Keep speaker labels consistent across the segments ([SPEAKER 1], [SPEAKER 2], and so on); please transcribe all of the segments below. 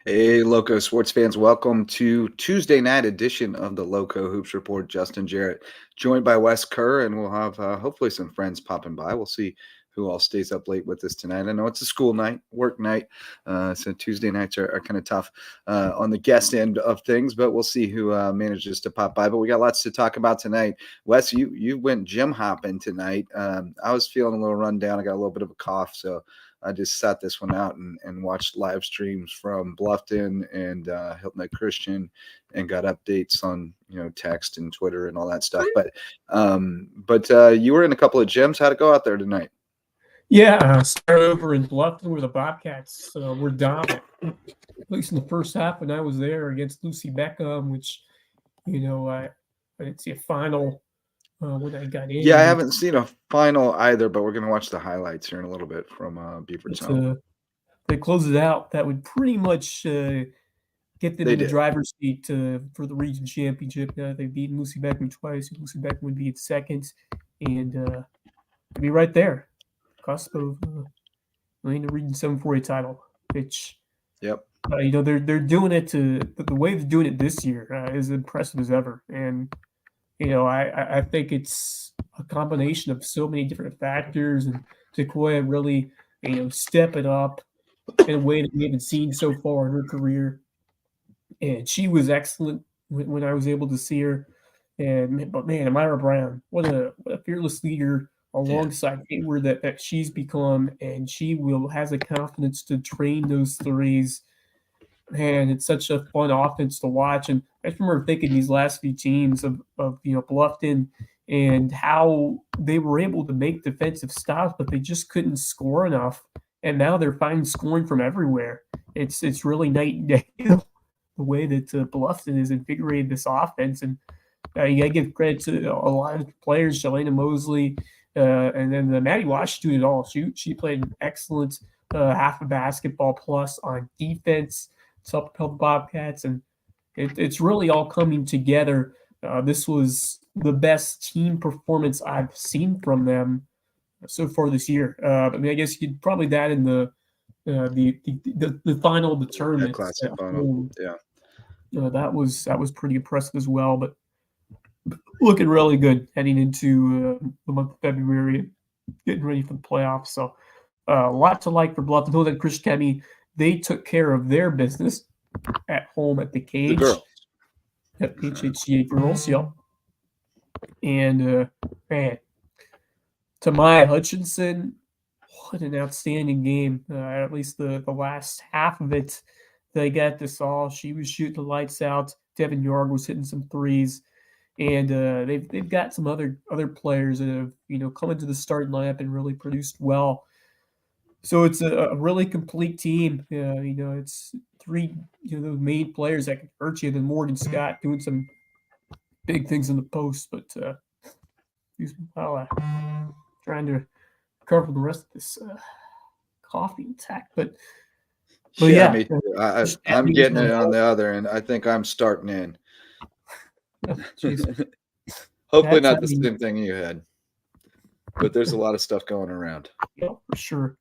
[SPEAKER 1] Hey, Lowco sports fans, welcome to Tuesday night edition of the Lowco Hoops Report. Justin Jarrett, joined by Wes Kerr, and we'll have hopefully some friends popping by. We'll see who all stays up late with us tonight. I know it's a school night, work night, so Tuesday nights are kind of tough on the guest end of things, but we'll see who manages to pop by. But we got lots to talk about tonight. Wes, you went gym hopping tonight. I was feeling a little run down. I got a little bit of a cough, so I just sat this one out and watched live streams from Bluffton and Hilton Head Christian, and got updates on text and Twitter and all that stuff. But you were in a couple of gyms. How'd it go out there tonight?
[SPEAKER 2] Yeah, started over in Bluffton where the Bobcats were dominant, at least in the first half when I was there against Lucy Beckham, which I didn't see a final when I got in.
[SPEAKER 1] Yeah, I haven't seen a final either, but we're gonna watch the highlights here in a little bit from Beavertown.
[SPEAKER 2] They close it out. That would pretty much get them in the driver's seat for the region championship. They've beaten Lucy Beckham twice. Lucy Beckham would be at second, and be right there, cusp of winning the Region 740 title. Which,
[SPEAKER 1] yep,
[SPEAKER 2] they're doing it the way they're doing it this year is impressive as ever, and I think it's a combination of so many different factors, and Sequoia really stepping up in a way that we haven't seen so far in her career. And she was excellent when I was able to see her. But man, Amira Brown, what a fearless leader alongside Hayward that she's become, and she has the confidence to train those threes. Man, it's such a fun offense to watch. And I remember thinking these last few teams of Bluffton and how they were able to make defensive stops, but they just couldn't score enough. And now they're finding scoring from everywhere. It's really night and day the way that Bluffton has invigorated this offense. And you got to give credit to a lot of players, Jelena Mosley, and then Maddie Wash doing it all. She played an excellent half of basketball plus on defense to help the Bobcats, and it's really all coming together. This was the best team performance I've seen from them so far this year. I guess you could probably that in the final of the tournament.
[SPEAKER 1] Classic final, yeah.
[SPEAKER 2] That was pretty impressive as well. But looking really good heading into the month of February, getting ready for the playoffs. So a lot to like for Bluffton. Hilton Head Christian Academy, they took care of their business at home at the Cage.
[SPEAKER 1] The girls.
[SPEAKER 2] At HHCA girls, yep. And man, Tamaya Hutchinson, what an outstanding game. At least the last half of it, they got this all. She was shooting the lights out. Devin Yard was hitting some threes. And they've got some other players that have come into the starting lineup and really produced well. So it's a really complete team. It's three the main players that can hurt you. Then Morgan Scott doing some big things in the post, but trying to recover from the rest of this coffee attack. But yeah,
[SPEAKER 1] me too. I'm getting it on the other end. I think I'm starting in. Hopefully not the same thing you had, but there's a lot of stuff going around.
[SPEAKER 2] Yeah, for sure.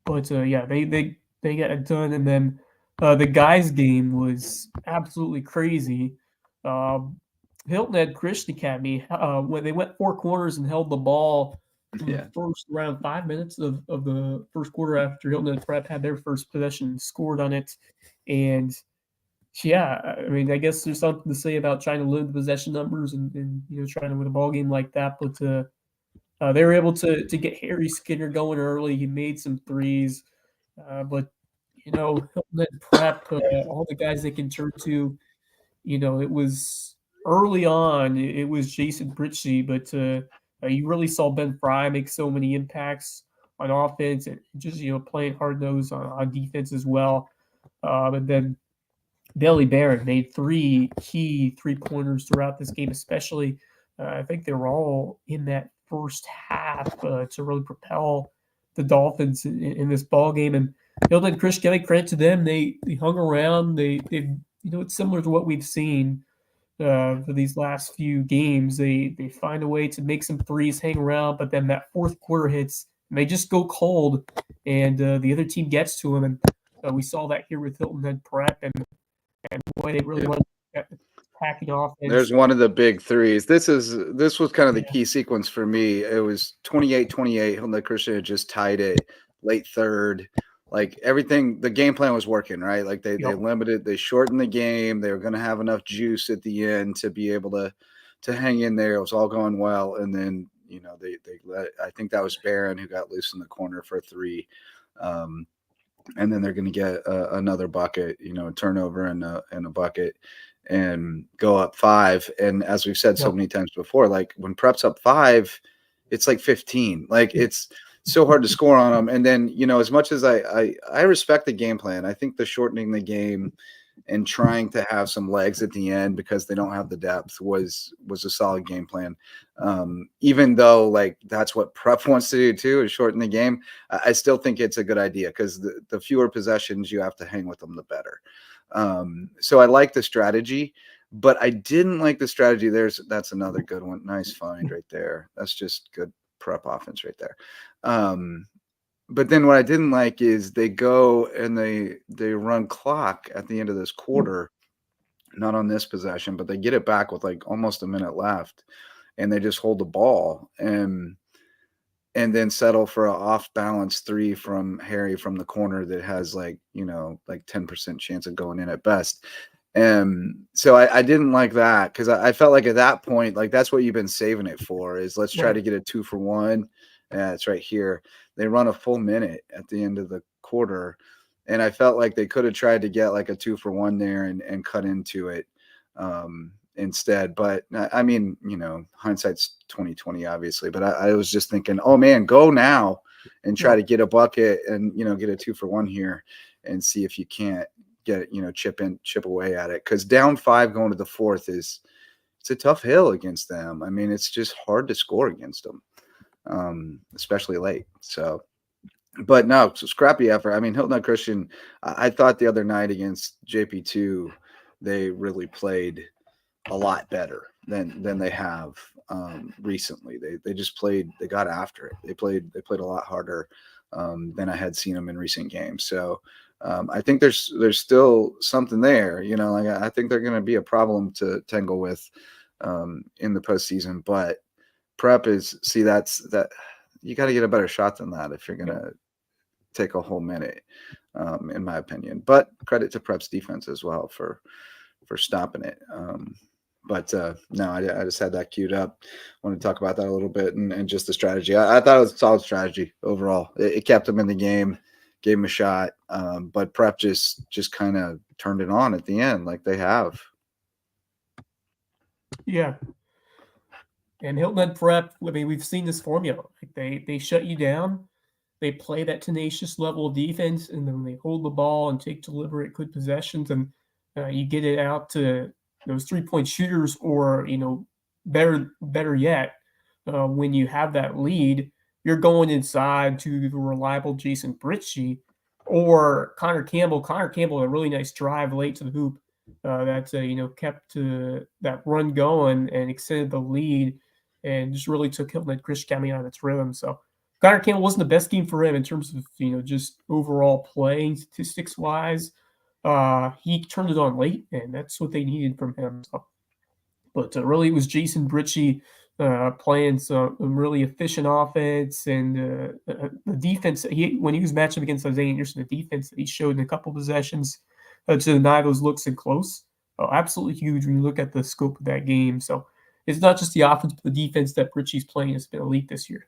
[SPEAKER 2] But yeah, they got it done, and then the guys' game was absolutely crazy. Hilton Head Christian Academy, when they went four quarters and held the ball the first around 5 minutes of the first quarter after Hilton Head Prep had their first possession, scored on it, and yeah, I mean, I guess there's something to say about trying to limit the possession numbers and trying to win a ball game like that, but they were able to get Harry Skinner going early. He made some threes, but Hilton Head Prep, all the guys they can turn to, it was early on. It was Jason Pritchie, but you really saw Ben Fry make so many impacts on offense and just playing hard nose on defense as well. And then Bailey Barron made three key 3-pointers throughout this game, especially. I think they were all in that first half to really propel the Dolphins in this ball game. And Hilton Head Christian, give credit to them. They hung around. They it's similar to what we've seen for these last few games. They find a way to make some threes, hang around, but then that fourth quarter hits and they just go cold, and the other team gets to them. And We saw that here with Hilton Head Prep and the way they really
[SPEAKER 1] Yeah.
[SPEAKER 2] run that packing
[SPEAKER 1] There's
[SPEAKER 2] offense.
[SPEAKER 1] one of the big threes. This was kind of the
[SPEAKER 2] Yeah,
[SPEAKER 1] key sequence for me. It was 28-28. Hilton Christian had just tied it late third. Like everything, the game plan was working, right? Like they
[SPEAKER 2] yep,
[SPEAKER 1] limited, they shortened the game. They were going to have enough juice at the end to be able to hang in there. It was all going well, and then they let. I think that was Barron who got loose in the corner for a three. Um, and then they're going to get another bucket, a turnover and a bucket, and go up five. And as we've said so
[SPEAKER 2] yep,
[SPEAKER 1] many times before, like when Prep's up five, it's like 15. Like
[SPEAKER 2] yeah,
[SPEAKER 1] it's so hard to score on them. And then as much as I respect the game plan, I think the shortening the game and trying to have some legs at the end because they don't have the depth was a solid game plan. Even though like that's what Prep wants to do too, is shorten the game. I still think it's a good idea because the fewer possessions you have to hang with them, the better. So I like the strategy, but I didn't like the strategy. That's another good one. Nice find right there. That's just good Prep offense right there. But then what I didn't like is they go and they run clock at the end of this quarter, not on this possession, but they get it back with like almost a minute left, and they just hold the ball and then settle for an off balance three from Harry from the corner that has like 10% chance of going in at best. And so I didn't like that because I felt like at that point, like that's what you've been saving it for is let's try
[SPEAKER 2] right.
[SPEAKER 1] to get a 2-for-1. It's right here. They run a full minute at the end of the quarter. And I felt like they could have tried to get like a 2-for-1 there and cut into it instead. But I mean, hindsight's 2020, obviously. But I was just thinking, oh man, go now and try
[SPEAKER 2] Yep.
[SPEAKER 1] to get a bucket and get a 2-for-1 here and see if you can't get chip away at it, because down five going to the fourth it's a tough hill against them. I mean, it's just hard to score against them, especially late. So but no, so scrappy effort. I mean, Hilton Christian, I thought the other night against JP2 they really played a lot better than they have recently. They just played, they got after it. They played a lot harder than I had seen them in recent games. So I think there's still something there. Like I think they're going to be a problem to tangle with in the postseason. But Prep that's that you got to get a better shot than that if you're going to take a whole minute, in my opinion. But credit to Prep's defense as well for stopping it. But no, I just had that queued up. I want to talk about that a little bit and just the strategy. I thought it was a solid strategy overall. It kept them in the game, gave them a shot. But Prep just kind of turned it on at the end, like they have.
[SPEAKER 2] Yeah. And Hilton Head Prep, I mean, we've seen this formula. Like they shut you down, they play that tenacious level of defense, and then they hold the ball and take deliberate, good possessions, and you get it out to those 3-point shooters, or better yet, when you have that lead, you're going inside to the reliable Jason Britchie or Connor Campbell. Connor Campbell, a really nice drive late to the hoop that kept that run going and extended the lead, and just really took Hilton Head Chris County out of its rhythm. So Connor Campbell wasn't the best game for him in terms of just overall playing statistics wise. He turned it on late, and that's what they needed from him. So, but really, it was Jason Britchie playing some really efficient offense, and the defense when he was matched up against Isaiah Anderson, the defense that he showed in a couple possessions to deny those looks and close, absolutely huge when you look at the scope of that game. So it's not just the offense, but the defense that Britchie's playing has been elite this year.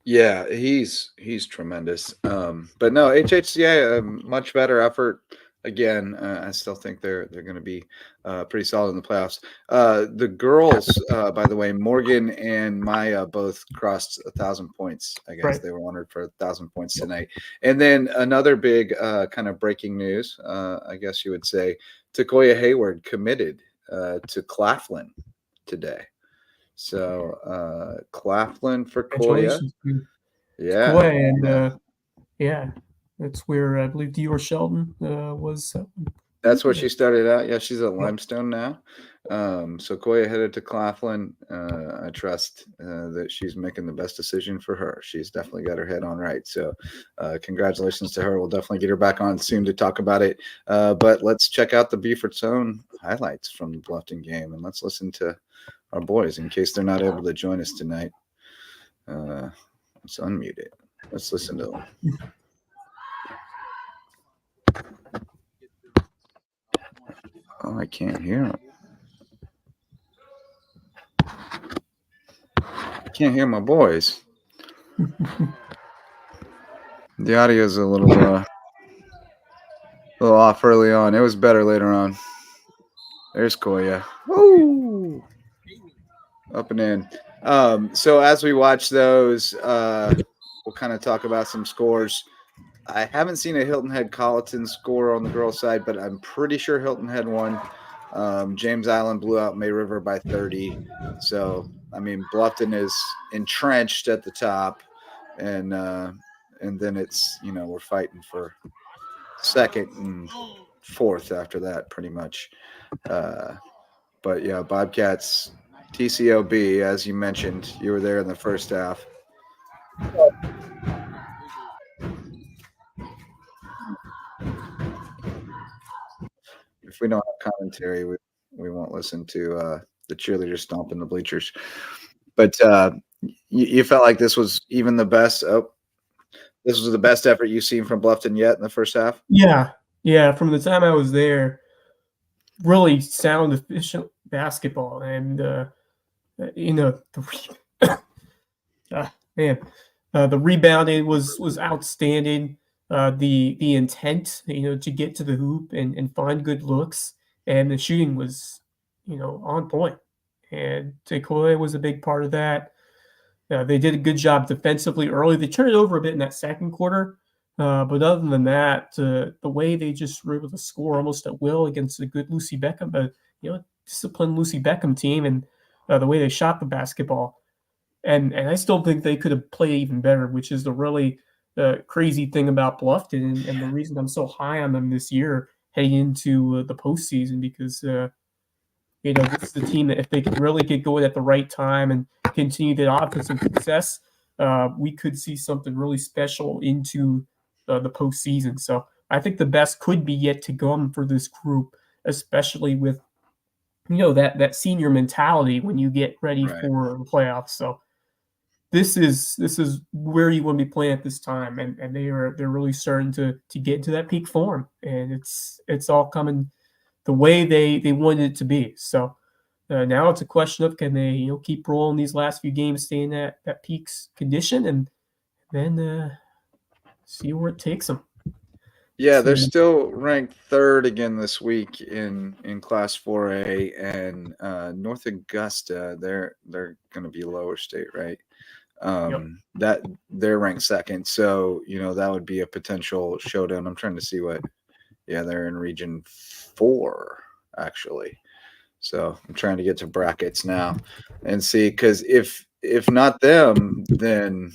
[SPEAKER 1] Yeah, he's tremendous. But no, HHCA, much better effort. Again, I still think they're going to be pretty solid in the playoffs. The girls, by the way, Morgan and Maya both crossed 1,000 points. I guess
[SPEAKER 2] Right.
[SPEAKER 1] they were honored for 1,000 points
[SPEAKER 2] Yep.
[SPEAKER 1] tonight. And then another big kind of breaking news, I guess you would say, Takoya Hayward committed to Claflin today. So Claflin for Koya.
[SPEAKER 2] Congratulations to
[SPEAKER 1] Yeah.
[SPEAKER 2] Kawhi, and yeah, that's where I believe Dior Sheldon was.
[SPEAKER 1] That's where she started out. Yeah, she's at
[SPEAKER 2] Yep.
[SPEAKER 1] Limestone now. So Koya headed to Claflin. I trust that she's making the best decision for her. She's definitely got her head on right. So congratulations to her. We'll definitely get her back on soon to talk about it. But let's check out the Beaufort's own highlights from the Bluffton game, and let's listen to our boys in case they're not able to join us tonight. Let's unmute it. Let's listen to them. Oh, I can't hear them. I can't hear my boys. The audio is a little off early on. It was better later on. There's Koya. Woo! Up and in. So as we watch those, we'll kind of talk about some scores. I haven't seen a Hilton Head Colleton score on the girls' side, but I'm pretty sure Hilton Head won. James Island blew out May River by 30. So, I mean, Bluffton is entrenched at the top, and then it's, we're fighting for second and fourth after that, pretty much. But yeah, Bobcats, TCOB, as you mentioned, you were there in the first half. If we don't have commentary, we won't listen to the cheerleaders stomping the bleachers. But you felt like this was even the best. Oh, this was the best effort you've seen from Bluffton yet in the first half.
[SPEAKER 2] Yeah. From the time I was there, really sound, efficient basketball, and the rebounding was outstanding. The intent, to get to the hoop and find good looks, and the shooting was, on point. And Tekoya was a big part of that. They did a good job defensively early. They turned it over a bit in that second quarter, but other than that, the way they just were able to score almost at will against a good Lucy Beckham, disciplined Lucy Beckham team, and the way they shot the basketball. And I still think they could have played even better, which is the really crazy thing about Bluffton, and the reason I'm so high on them this year heading into the postseason, because this is the team that if they could really get going at the right time and continue that offensive success, we could see something really special into the postseason. So I think the best could be yet to come for this group, especially with that senior mentality when you get ready
[SPEAKER 1] Right.
[SPEAKER 2] for the playoffs. So this is where you want to be playing at this time, and they're really starting to get into that peak form, and it's all coming the way they wanted it to be. So now it's a question of, can they keep rolling these last few games, stay in that peaks condition, and then see where it takes them.
[SPEAKER 1] Yeah, they're
[SPEAKER 2] So,
[SPEAKER 1] still ranked third again this week in Class 4A, and North Augusta, they're going to be lower state, right?
[SPEAKER 2] yep.
[SPEAKER 1] That they're ranked second, so that would be a potential showdown. I'm trying to see they're in Region 4 actually. So I'm trying to get to brackets now and see, because if not them, then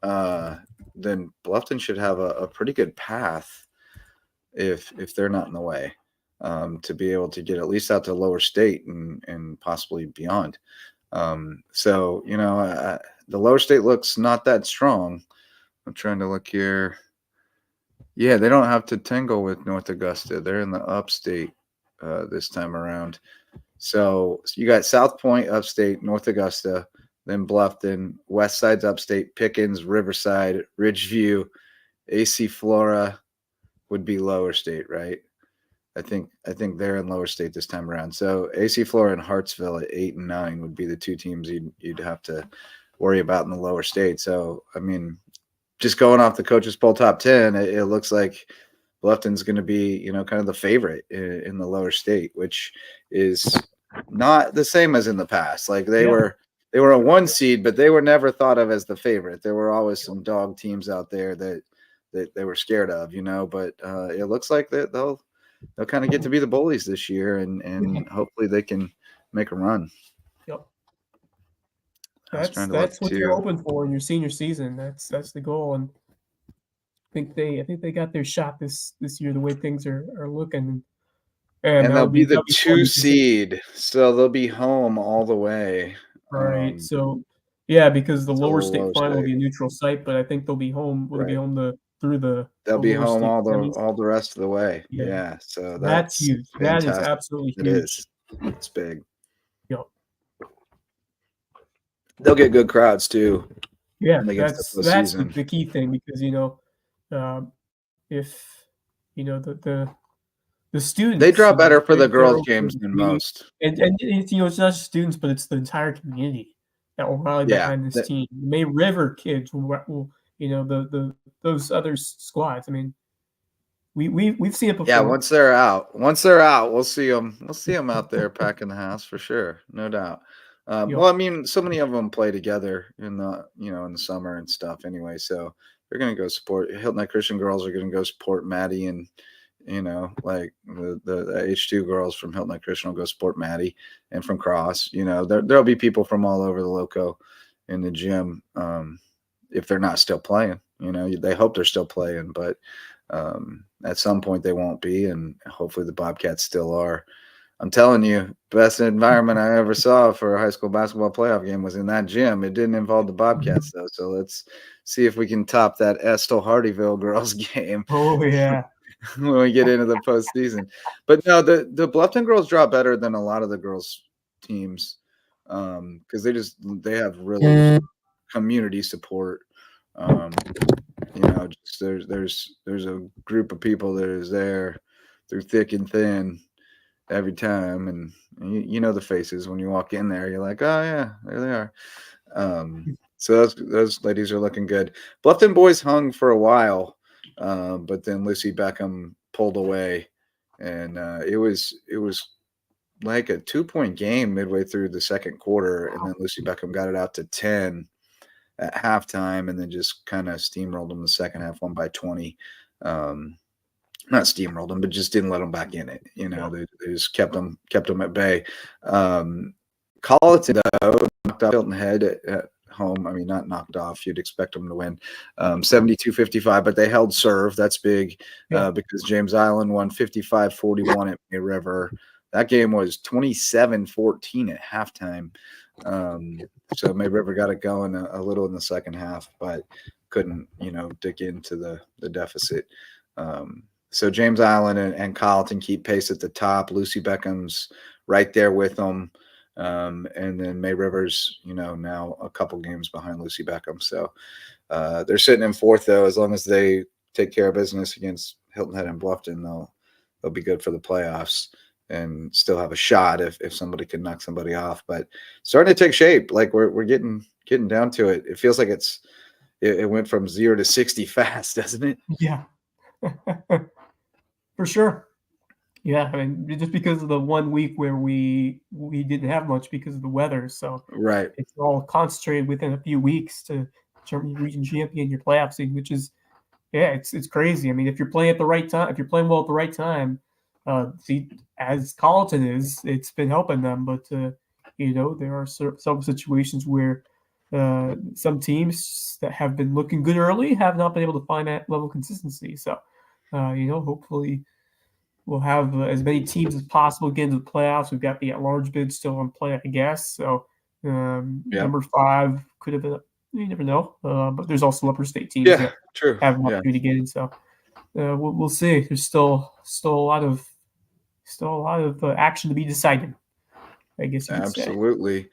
[SPEAKER 1] Bluffton should have a pretty good path if they're not in the way, to be able to get at least out to lower state and possibly beyond. So the lower state looks not that strong. I'm trying to look here. Yeah, they don't have to tangle with North Augusta. They're in the upstate this time around. So you got South Point, upstate, North Augusta, then Bluffton, West Side's upstate, Pickens, Riverside, Ridgeview, AC Flora would be lower state, right? I think they're in lower state this time around. So AC Flora and Hartsville at 8 and 9 would be the two teams you'd have to worry about in the lower state. So I mean, just going off the coaches poll top 10, it looks like Bluffton's going to be kind of the favorite in the lower state, which is not the same as in the past. Like they were a 1 seed, but they were never thought of as the favorite. There were always some dog teams out there that they were scared of, but it looks like that they'll kind of get to be the bullies this year, and hopefully they can make a run.
[SPEAKER 2] Yep.
[SPEAKER 1] That's
[SPEAKER 2] what you're hoping for in your senior season. That's the goal, and I think they got their shot this year, the way things are looking. and
[SPEAKER 1] And they'll be the
[SPEAKER 2] that'll be fun
[SPEAKER 1] 2
[SPEAKER 2] because it's
[SPEAKER 1] seed, so they'll be home all the way.
[SPEAKER 2] right. So yeah, because the
[SPEAKER 1] It's a
[SPEAKER 2] lower
[SPEAKER 1] little
[SPEAKER 2] state
[SPEAKER 1] lower
[SPEAKER 2] final will
[SPEAKER 1] state,
[SPEAKER 2] be a neutral site, but I think they'll be home. Will they be
[SPEAKER 1] right.
[SPEAKER 2] home through
[SPEAKER 1] They'll
[SPEAKER 2] the
[SPEAKER 1] be
[SPEAKER 2] lower
[SPEAKER 1] home
[SPEAKER 2] state semis?
[SPEAKER 1] all the rest of the way.
[SPEAKER 2] Yeah,
[SPEAKER 1] Yeah, so
[SPEAKER 2] that's
[SPEAKER 1] that's
[SPEAKER 2] huge. That is
[SPEAKER 1] fantastic.
[SPEAKER 2] absolutely
[SPEAKER 1] It
[SPEAKER 2] huge.
[SPEAKER 1] is. It's big.
[SPEAKER 2] Yep.
[SPEAKER 1] They'll get good crowds too
[SPEAKER 2] Yeah,
[SPEAKER 1] when they get to the
[SPEAKER 2] that's
[SPEAKER 1] postseason.
[SPEAKER 2] the key thing because um, if the
[SPEAKER 1] They
[SPEAKER 2] students,
[SPEAKER 1] draw better for the
[SPEAKER 2] they're
[SPEAKER 1] girls'
[SPEAKER 2] open
[SPEAKER 1] games
[SPEAKER 2] to
[SPEAKER 1] than
[SPEAKER 2] see,
[SPEAKER 1] most.
[SPEAKER 2] and it's it's not just students, but it's the entire community that will rally
[SPEAKER 1] Yeah,
[SPEAKER 2] behind this
[SPEAKER 1] that
[SPEAKER 2] team. The May River kids will those other squads. I mean, we've seen it
[SPEAKER 1] yeah,
[SPEAKER 2] before.
[SPEAKER 1] once they're out, we'll see them out there packing the house for sure, no doubt. Well,
[SPEAKER 2] Yep.
[SPEAKER 1] I mean, so many of them play together in the, in the summer and stuff anyway, so they're gonna go support Hilton Head Christian girls are gonna go support Maddie and, like the H2 girls from Hilton Head Christian will go support Maddie, and from Cross, there'll be people from all over the Loco in the gym, if they're not still playing, they hope they're still playing, but at some point they won't be, and hopefully the Bobcats still are. I'm telling you, best environment I ever saw for a high school basketball playoff game was in that gym. It didn't involve the Bobcats though, so let's see if we can top that Estill Hardyville girls game
[SPEAKER 2] Oh yeah.
[SPEAKER 1] when we get into the postseason. But no, the Bluffton girls draw better than a lot of the girls teams, because they have really community support. Um, just there's a group of people that is there through thick and thin every time, and you know the faces when you walk in there. You're like, oh yeah, there they are. So those ladies are looking good. Bluffton boys hung for a while, but then Lucy Beckham pulled away, and it was like a 2-point game midway through the second quarter, and then Lucy Beckham got it out to 10 at halftime, and then just kind of steamrolled them the second half, won by 20. Not steamrolled them, but just didn't let them back in it.
[SPEAKER 2] Yep.
[SPEAKER 1] They just kept them at bay. Colleton though knocked off Hilton Head at home. I mean, not knocked off. You'd expect them to win 72-55, but they held serve. That's big
[SPEAKER 2] Yeah.
[SPEAKER 1] because James Island won 55-41 at May River. That game was 27-14 at halftime. So May River got it going a little in the second half, but couldn't, dig into the deficit. So James Island and Colleton keep pace at the top. Lucy Beckham's right there with them. And then May River's, now a couple games behind Lucy Beckham. So they're sitting in fourth, though. As long as they take care of business against Hilton Head and Bluffton, they'll be good for the playoffs and still have a shot if somebody can knock somebody off. But starting to take shape. Like we're getting down to it. It feels like it went from 0 to 60 fast, doesn't it?
[SPEAKER 2] Yeah. For sure. Yeah, I mean, just because of the 1 week where we didn't have much because of the weather, so
[SPEAKER 1] Right.
[SPEAKER 2] it's all concentrated within a few weeks to determine your region champion, your playoff seed, which is yeah, it's crazy. I mean, if you're playing at the right time, if you're playing well at the right time, see, as Colleton is, it's been helping them. But there are some situations where some teams that have been looking good early have not been able to find that level of consistency. So, hopefully we'll have as many teams as possible get into the playoffs. We've got the at-large bid still in play, I guess. So
[SPEAKER 1] Yeah.
[SPEAKER 2] number 5 could have been. You never know, but there's also upper state teams
[SPEAKER 1] Yeah.
[SPEAKER 2] that
[SPEAKER 1] True.
[SPEAKER 2] have an
[SPEAKER 1] Yeah.
[SPEAKER 2] opportunity to get in. So we'll see. There's still a lot of action to be decided, I guess you could say.
[SPEAKER 1] Absolutely.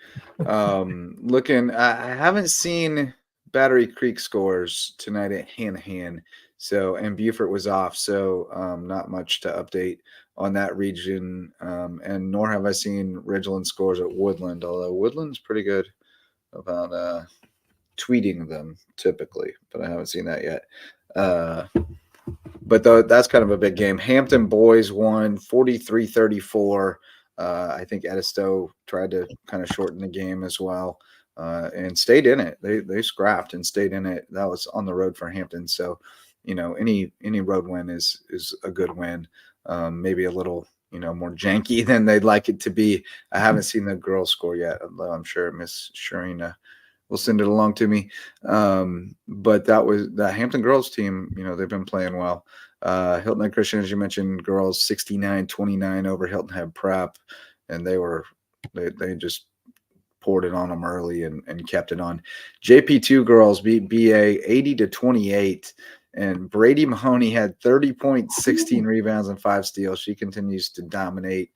[SPEAKER 1] I haven't seen Battery Creek scores tonight at Hanahan. So, and Beaufort was off. So, not much to update on that region. And nor have I seen Ridgeland scores at Woodland, although Woodland's pretty good about tweeting them typically, but I haven't seen that yet. But that's kind of a big game. Hampton boys won 43-34. I think Edisto tried to kind of shorten the game as well, and stayed in it. They scrapped and stayed in it. That was on the road for Hampton. So, any road win is a good win. Maybe a little more janky than they'd like it to be. I haven't seen the girls score yet, although I'm sure Miss Sharina will send it along to me. But that was that Hampton girls team. They've been playing well. Hilton Head Christian, as you mentioned, girls 69-29 over Hilton Head Prep, and they just poured it on them early and kept it on. JP2 girls beat BA 80-28. And Brady Mahoney had 30 points, 16 rebounds, and 5 steals. She continues to dominate.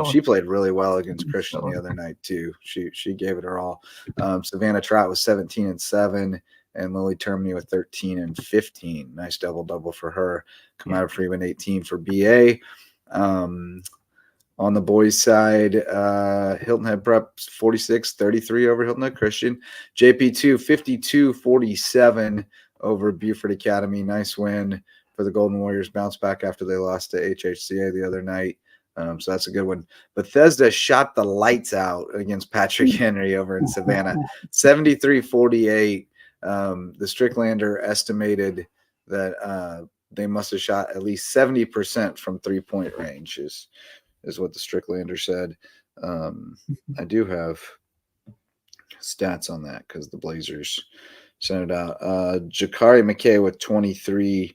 [SPEAKER 1] She played really well against Christian the other night too. She gave it her all. Savannah Trott was 17-7, and Lily Termini with 13-15. Nice double for her. Kamara Freeman 18 for BA. On the boys' side, Hilton Head Prep 46-33 over Hilton Head Christian. JP2 52-47 over Buford Academy. Nice win for the Golden Warriors. Bounce back after they lost to HHCA the other night. So that's a good one. Bethesda shot the lights out against Patrick Henry over in Savannah. 73-48. The Stricklander estimated that they must have shot at least 70% from three-point range is what the Stricklander said. I do have stats on that because the Blazers sent it out. Jakari McKay with 23,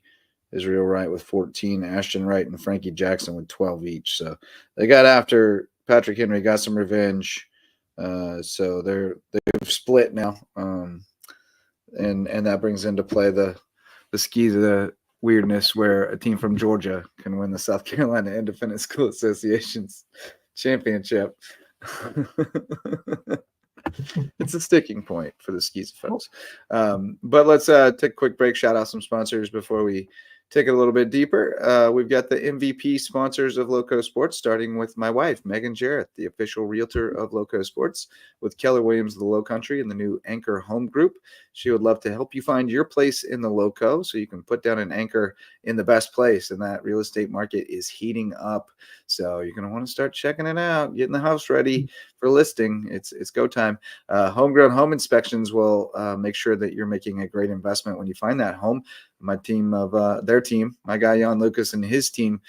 [SPEAKER 1] Israel Wright with 14, Ashton Wright and Frankie Jackson with 12 each. So they got after Patrick Henry, got some revenge. So they've split now. And that brings into play the weirdness where a team from Georgia can win the South Carolina Independent School Association's championship. It's a sticking point for the skis folks. But let's take a quick break, shout out some sponsors before we take it a little bit deeper. We've got the MVP sponsors of Lowco Sports, starting with my wife, Megan Jarrett, the official realtor of Lowco Sports, with Keller Williams of the Lowcountry and the new Anchor Home Group. She would love to help you find your place in the Lowco so you can put down an anchor in the best place. And that real estate market is heating up. So you're going to want to start checking it out, getting the house ready for listing. It's go time. Homegrown home inspections will make sure that you're making a great investment when you find that home. My team their team, my guy Jan Lucas and his team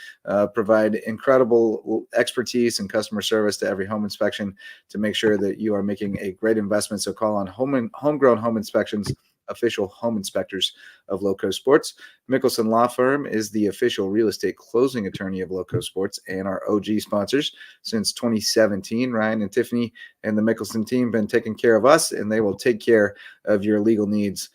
[SPEAKER 1] provide incredible expertise and customer service to every home inspection to make sure that you are making a great investment. So call on Homegrown Home Inspections, official home inspectors of Lowco Sports. Mickelson Law Firm is the official real estate closing attorney of Lowco Sports and our OG sponsors since 2017. Ryan and Tiffany and the Mickelson team have been taking care of us, and they will take care of your legal needs.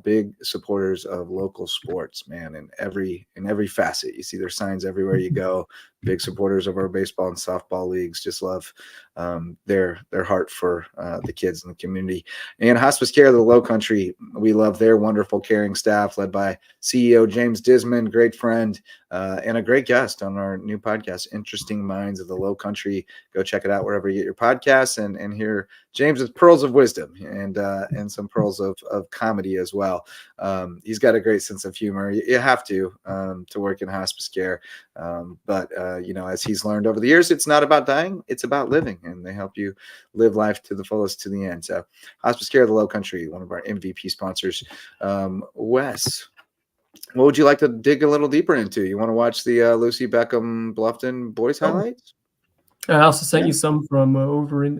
[SPEAKER 1] Big supporters of local sports, man, in every facet. You see their signs everywhere you go. Big supporters of our baseball and softball leagues. Just love their heart for the kids in the community. And Hospice Care of the Lowcountry, we love their wonderful caring staff led by CEO James Disman, great friend, and a great guest on our new podcast, Interesting Minds of the Lowcountry. Go check it out wherever you get your podcasts and hear James's pearls of wisdom and some pearls of comedy as well. He's got a great sense of humor. You have to work in hospice care. But as he's learned over the years, it's not about dying, it's about living, and they help you live life to the fullest to the end. So Hospice Care of the Lowcountry, one of our MVP sponsors. Wes, what would you like to dig a little deeper into? You want to watch the Lucy Beckham Bluffton boys highlights?
[SPEAKER 2] I also sent you some from over at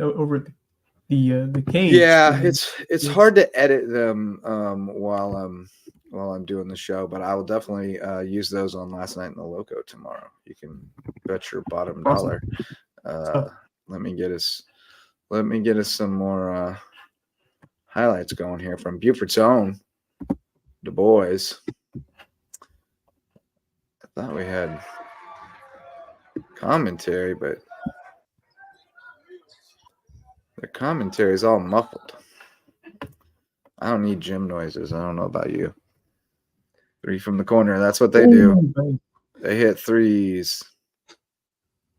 [SPEAKER 2] the cage.
[SPEAKER 1] Yeah, it's hard to edit them while I'm doing the show, but I will definitely use those on Last Night in the Loco tomorrow. You can bet your bottom dollar. Let me get us some more highlights going here from Buford's own Du Bois. I thought we had commentary, but the commentary is all muffled. I don't need gym noises. I don't know about you. 3 from the corner. That's what they do. They hit threes.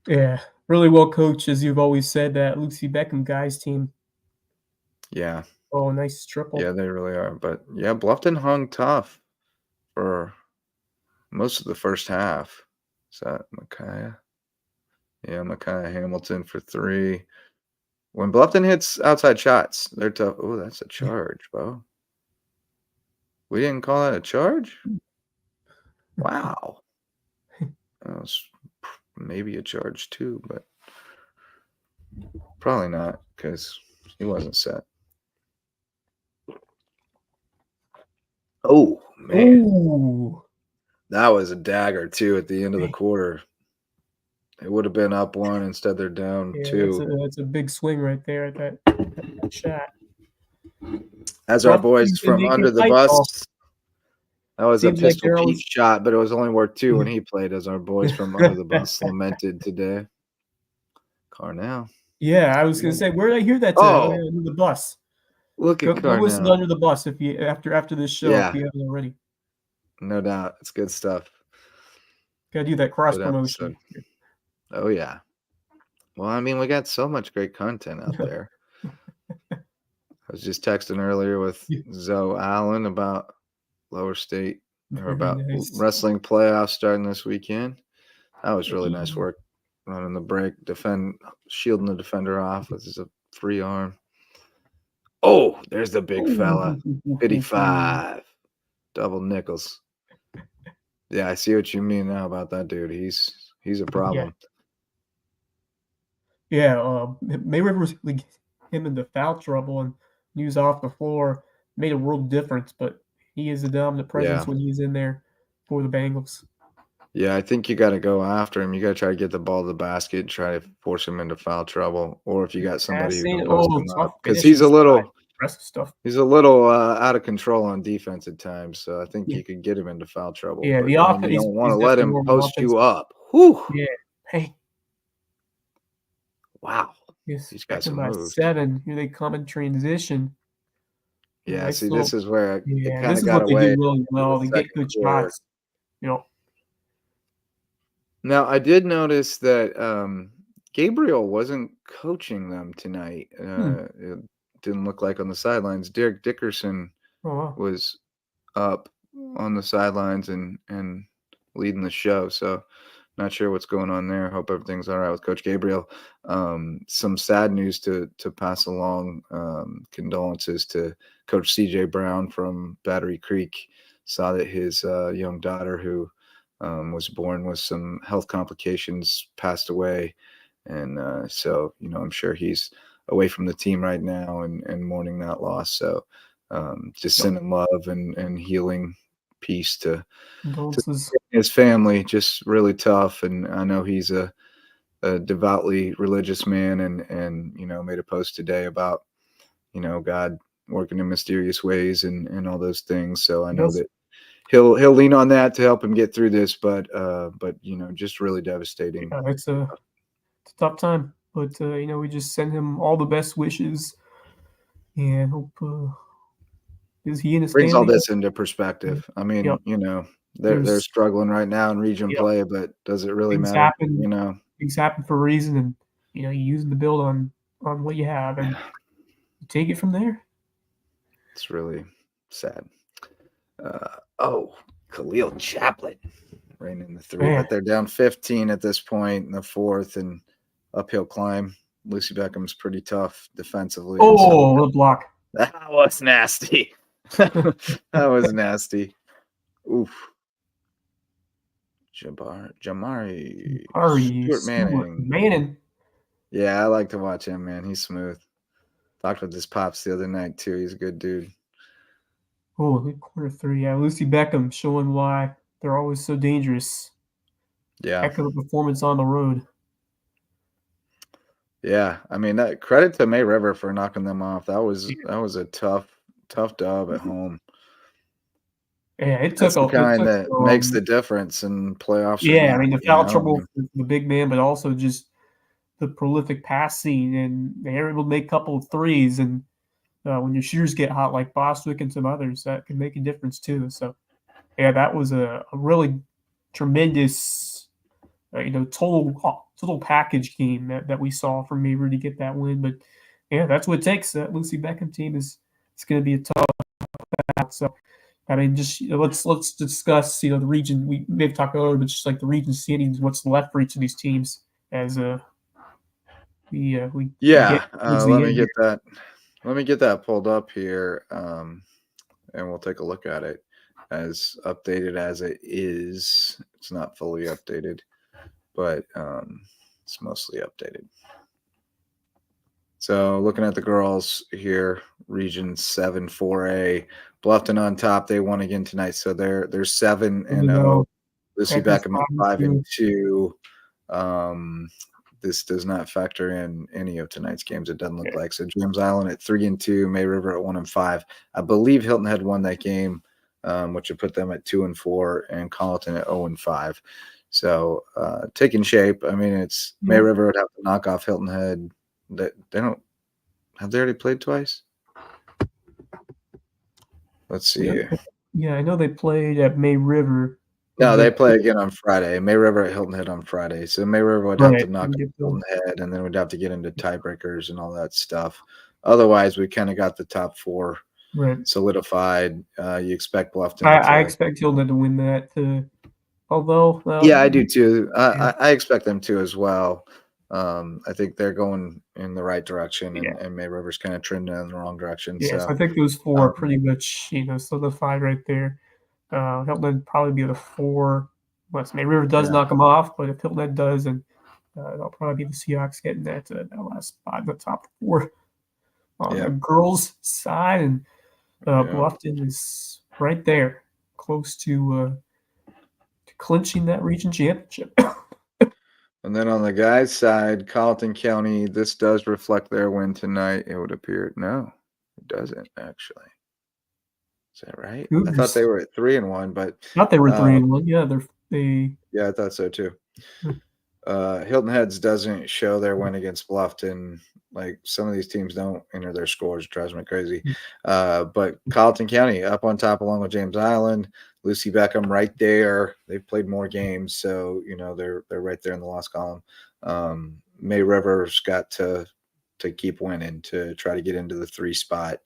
[SPEAKER 2] Yeah, really well coached, as you've always said, that Lucy Beckham guys team.
[SPEAKER 1] Yeah.
[SPEAKER 2] Oh, nice triple.
[SPEAKER 1] Yeah, they really are. But yeah, Bluffton hung tough for most of the first half. Is that Micaiah? Yeah, Micaiah Hamilton for 3. When Bluffton hits outside shots, they're tough. Oh, that's a charge, Bo. We didn't call that a charge? Wow. That was maybe a charge too, but probably not because he wasn't set. Man,
[SPEAKER 2] Ooh.
[SPEAKER 1] that was a dagger too at the end of the
[SPEAKER 2] Man.
[SPEAKER 1] quarter. It would have been up 1, instead they're down
[SPEAKER 2] Yeah,
[SPEAKER 1] 2.
[SPEAKER 2] that's a big swing right there at that shot.
[SPEAKER 1] As our
[SPEAKER 2] Well,
[SPEAKER 1] boys
[SPEAKER 2] he's been
[SPEAKER 1] from
[SPEAKER 2] making
[SPEAKER 1] under the
[SPEAKER 2] fight
[SPEAKER 1] bus,
[SPEAKER 2] ball.
[SPEAKER 1] that was a
[SPEAKER 2] Seems like
[SPEAKER 1] Pistol
[SPEAKER 2] they're
[SPEAKER 1] Pete
[SPEAKER 2] always
[SPEAKER 1] shot, but it was only worth 2 when he played, as our boys from under the bus lamented today. Carnell.
[SPEAKER 2] Yeah, I was gonna say, where did I hear that today? Oh,
[SPEAKER 1] Oh,
[SPEAKER 2] yeah, under the bus.
[SPEAKER 1] look at
[SPEAKER 2] Go listen to
[SPEAKER 1] Carnell.
[SPEAKER 2] Under the Bus if you after this show if
[SPEAKER 1] Yeah,
[SPEAKER 2] you haven't already.
[SPEAKER 1] no doubt. It's good stuff.
[SPEAKER 2] Gotta do that cross
[SPEAKER 1] Good episode.
[SPEAKER 2] promotion.
[SPEAKER 1] Oh, yeah. Well, I mean, we got so much great content out there. I was just texting earlier with
[SPEAKER 2] Yeah.
[SPEAKER 1] Zoe Allen about Lower State, or
[SPEAKER 2] Very
[SPEAKER 1] about
[SPEAKER 2] nice.
[SPEAKER 1] wrestling playoffs starting this weekend. That was really nice work, running the break, shielding the defender off with his free arm. Oh, there's the big fella. 55. Double nickels. Yeah, I see what you mean now about that dude. He's a problem.
[SPEAKER 2] Yeah, Mayweather was like, him into foul trouble and he was off the floor. Made a world difference, but he is a dominant presence
[SPEAKER 1] Yeah.
[SPEAKER 2] when he's in there for the Bengals.
[SPEAKER 1] Yeah, I think you got to go after him. You got to try to get the ball to the basket, try to force him into foul trouble, or if you got somebody who can post him
[SPEAKER 2] Tough
[SPEAKER 1] up, because
[SPEAKER 2] finishing style, impressive stuff.
[SPEAKER 1] he's a little out of control on defense at times. So I think
[SPEAKER 2] Yeah,
[SPEAKER 1] you could get him into foul trouble,
[SPEAKER 2] yeah.
[SPEAKER 1] but
[SPEAKER 2] The
[SPEAKER 1] then you
[SPEAKER 2] offense,
[SPEAKER 1] don't want
[SPEAKER 2] he's
[SPEAKER 1] to let
[SPEAKER 2] definitely
[SPEAKER 1] him
[SPEAKER 2] more of an
[SPEAKER 1] post
[SPEAKER 2] offensive.
[SPEAKER 1] you up. Whew!
[SPEAKER 2] Yeah. Hey,
[SPEAKER 1] Wow,
[SPEAKER 2] yes,
[SPEAKER 1] he's got
[SPEAKER 2] back in
[SPEAKER 1] some
[SPEAKER 2] by
[SPEAKER 1] moves.
[SPEAKER 2] 7. Here they come in transition.
[SPEAKER 1] Yeah,
[SPEAKER 2] Nice
[SPEAKER 1] see, this
[SPEAKER 2] little.
[SPEAKER 1] is where it
[SPEAKER 2] Yeah,
[SPEAKER 1] kind
[SPEAKER 2] this
[SPEAKER 1] of
[SPEAKER 2] is
[SPEAKER 1] got
[SPEAKER 2] what they do
[SPEAKER 1] away
[SPEAKER 2] really
[SPEAKER 1] in the
[SPEAKER 2] well. They get
[SPEAKER 1] second
[SPEAKER 2] good
[SPEAKER 1] quarter.
[SPEAKER 2] shots. You know.
[SPEAKER 1] Now, I did notice that Gabriel wasn't coaching them tonight. It didn't look like on the sidelines. Derek Dickerson
[SPEAKER 2] Oh wow.
[SPEAKER 1] was up on the sidelines and leading the show. So not sure what's going on there. Hope everything's all right with Coach Gabriel. Some sad news to pass along. Condolences to Coach CJ Brown from Battery Creek. Saw that his young daughter, who was born with some health complications, passed away. And so, I'm sure he's away from the team right now and mourning that loss. So just sending love and healing peace to
[SPEAKER 2] Condolences.
[SPEAKER 1] his family. Just really tough. And I know he's a devoutly religious man, and made a post today about God working in mysterious ways and all those things. So I know that he'll lean on that to help him get through this, but just really devastating.
[SPEAKER 2] Yeah, it's a tough time, but we just send him all the best wishes and hope is he and his
[SPEAKER 1] Brings all
[SPEAKER 2] family.
[SPEAKER 1] this into perspective. I mean,
[SPEAKER 2] Yep.
[SPEAKER 1] they're
[SPEAKER 2] There's
[SPEAKER 1] struggling right now in region
[SPEAKER 2] yep.
[SPEAKER 1] play, but does it really
[SPEAKER 2] Things
[SPEAKER 1] matter?
[SPEAKER 2] happen. Things happen for a reason, and you use them to build on what you have, and you take it from there.
[SPEAKER 1] It's really sad. Khalil Chaplin ran in the 3,
[SPEAKER 2] Man,
[SPEAKER 1] but they're down 15 at this point in the 4th, and uphill climb. Lucy Beckham's pretty tough defensively.
[SPEAKER 2] oh, the block.
[SPEAKER 1] That was nasty. That was nasty. Oof. Jamari Stewart Manning.
[SPEAKER 2] Manning.
[SPEAKER 1] Yeah, I like to watch him, man. He's smooth. Talked with his pops the other night too. He's a good dude.
[SPEAKER 2] Oh, good quarter 3. Yeah, Lucy Beckham showing why they're always so dangerous.
[SPEAKER 1] Yeah.
[SPEAKER 2] Heck of a performance on the road.
[SPEAKER 1] Yeah. I mean, that credit to May River for knocking them off. That was a tough dub at home.
[SPEAKER 2] Yeah, it
[SPEAKER 1] That's
[SPEAKER 2] took
[SPEAKER 1] the
[SPEAKER 2] a it
[SPEAKER 1] kind
[SPEAKER 2] took
[SPEAKER 1] that makes the difference in playoffs or
[SPEAKER 2] yeah, I
[SPEAKER 1] not.
[SPEAKER 2] mean the foul trouble for the big man, but also just the prolific passing, and they were able to make a couple of threes. And when your shooters get hot like Bostwick and some others, that can make a difference too. So, yeah, that was a really tremendous, total package game that we saw from Mabry to get that win. But yeah, that's what it takes. That Lucy Beckham team it's going to be a tough battle. So, I mean, just let's discuss the region. We may have talked earlier, but just like the region standings, what's left for each of these teams as we get towards the
[SPEAKER 1] let me
[SPEAKER 2] end
[SPEAKER 1] get
[SPEAKER 2] here.
[SPEAKER 1] that. Let me get that pulled up here, and we'll take a look at it. As updated as it is, it's not fully updated, but it's mostly updated. So looking at the girls here, Region 7 4A, Bluffton on top. They won again tonight, so they're 7-0. Lucy
[SPEAKER 2] Packers
[SPEAKER 1] Beckham at 5-2. This does not factor in any of tonight's games. It doesn't look like. So James Island at 3-2, May River at 1-5. I believe Hilton Head won that game, which would put them at 2-4, and Colleton at 0-5. So taking shape. I mean, it's May River would have to knock off Hilton Head. They don't have they already played twice? Let's see.
[SPEAKER 2] Yeah, I know they played at May River.
[SPEAKER 1] No, they play again on Friday. May River at Hilton Head on Friday. So May River would have to knock off Hilton Head, and then we'd have to get into tiebreakers and all that stuff. Otherwise, we kind of got the top 4 solidified. You expect Bluffton.
[SPEAKER 2] I expect Hilton Head to win that. Although,
[SPEAKER 1] yeah, I do too. I expect them to as well. I think they're going in the right direction, and May River's kind of trending in the wrong direction.
[SPEAKER 2] Yeah,
[SPEAKER 1] so
[SPEAKER 2] I think those 4 are pretty much, solidified right there. Hilton Head probably be the 4. Unless May River does knock them off, but if Hilton Head does, then it'll probably be the Seahawks getting that last spot in the top 4 on the girls' side, and Bluffton is right there, close to clinching that region championship.
[SPEAKER 1] And then on the guys' side, Colleton County, this does reflect their win tonight, it would appear. No, it doesn't actually. Is that right? I thought they were at 3-1, but
[SPEAKER 2] I thought they were 3-1. Yeah,
[SPEAKER 1] yeah, I thought so too. Hilton Heads doesn't show their win against Bluffton. Like some of these teams don't enter their scores. It drives me crazy. But Colleton County up on top along with James Island. Lucy Beckham right there. They've played more games, so they're right there in the loss column. May River's got to keep winning to try to get into the 3 spot.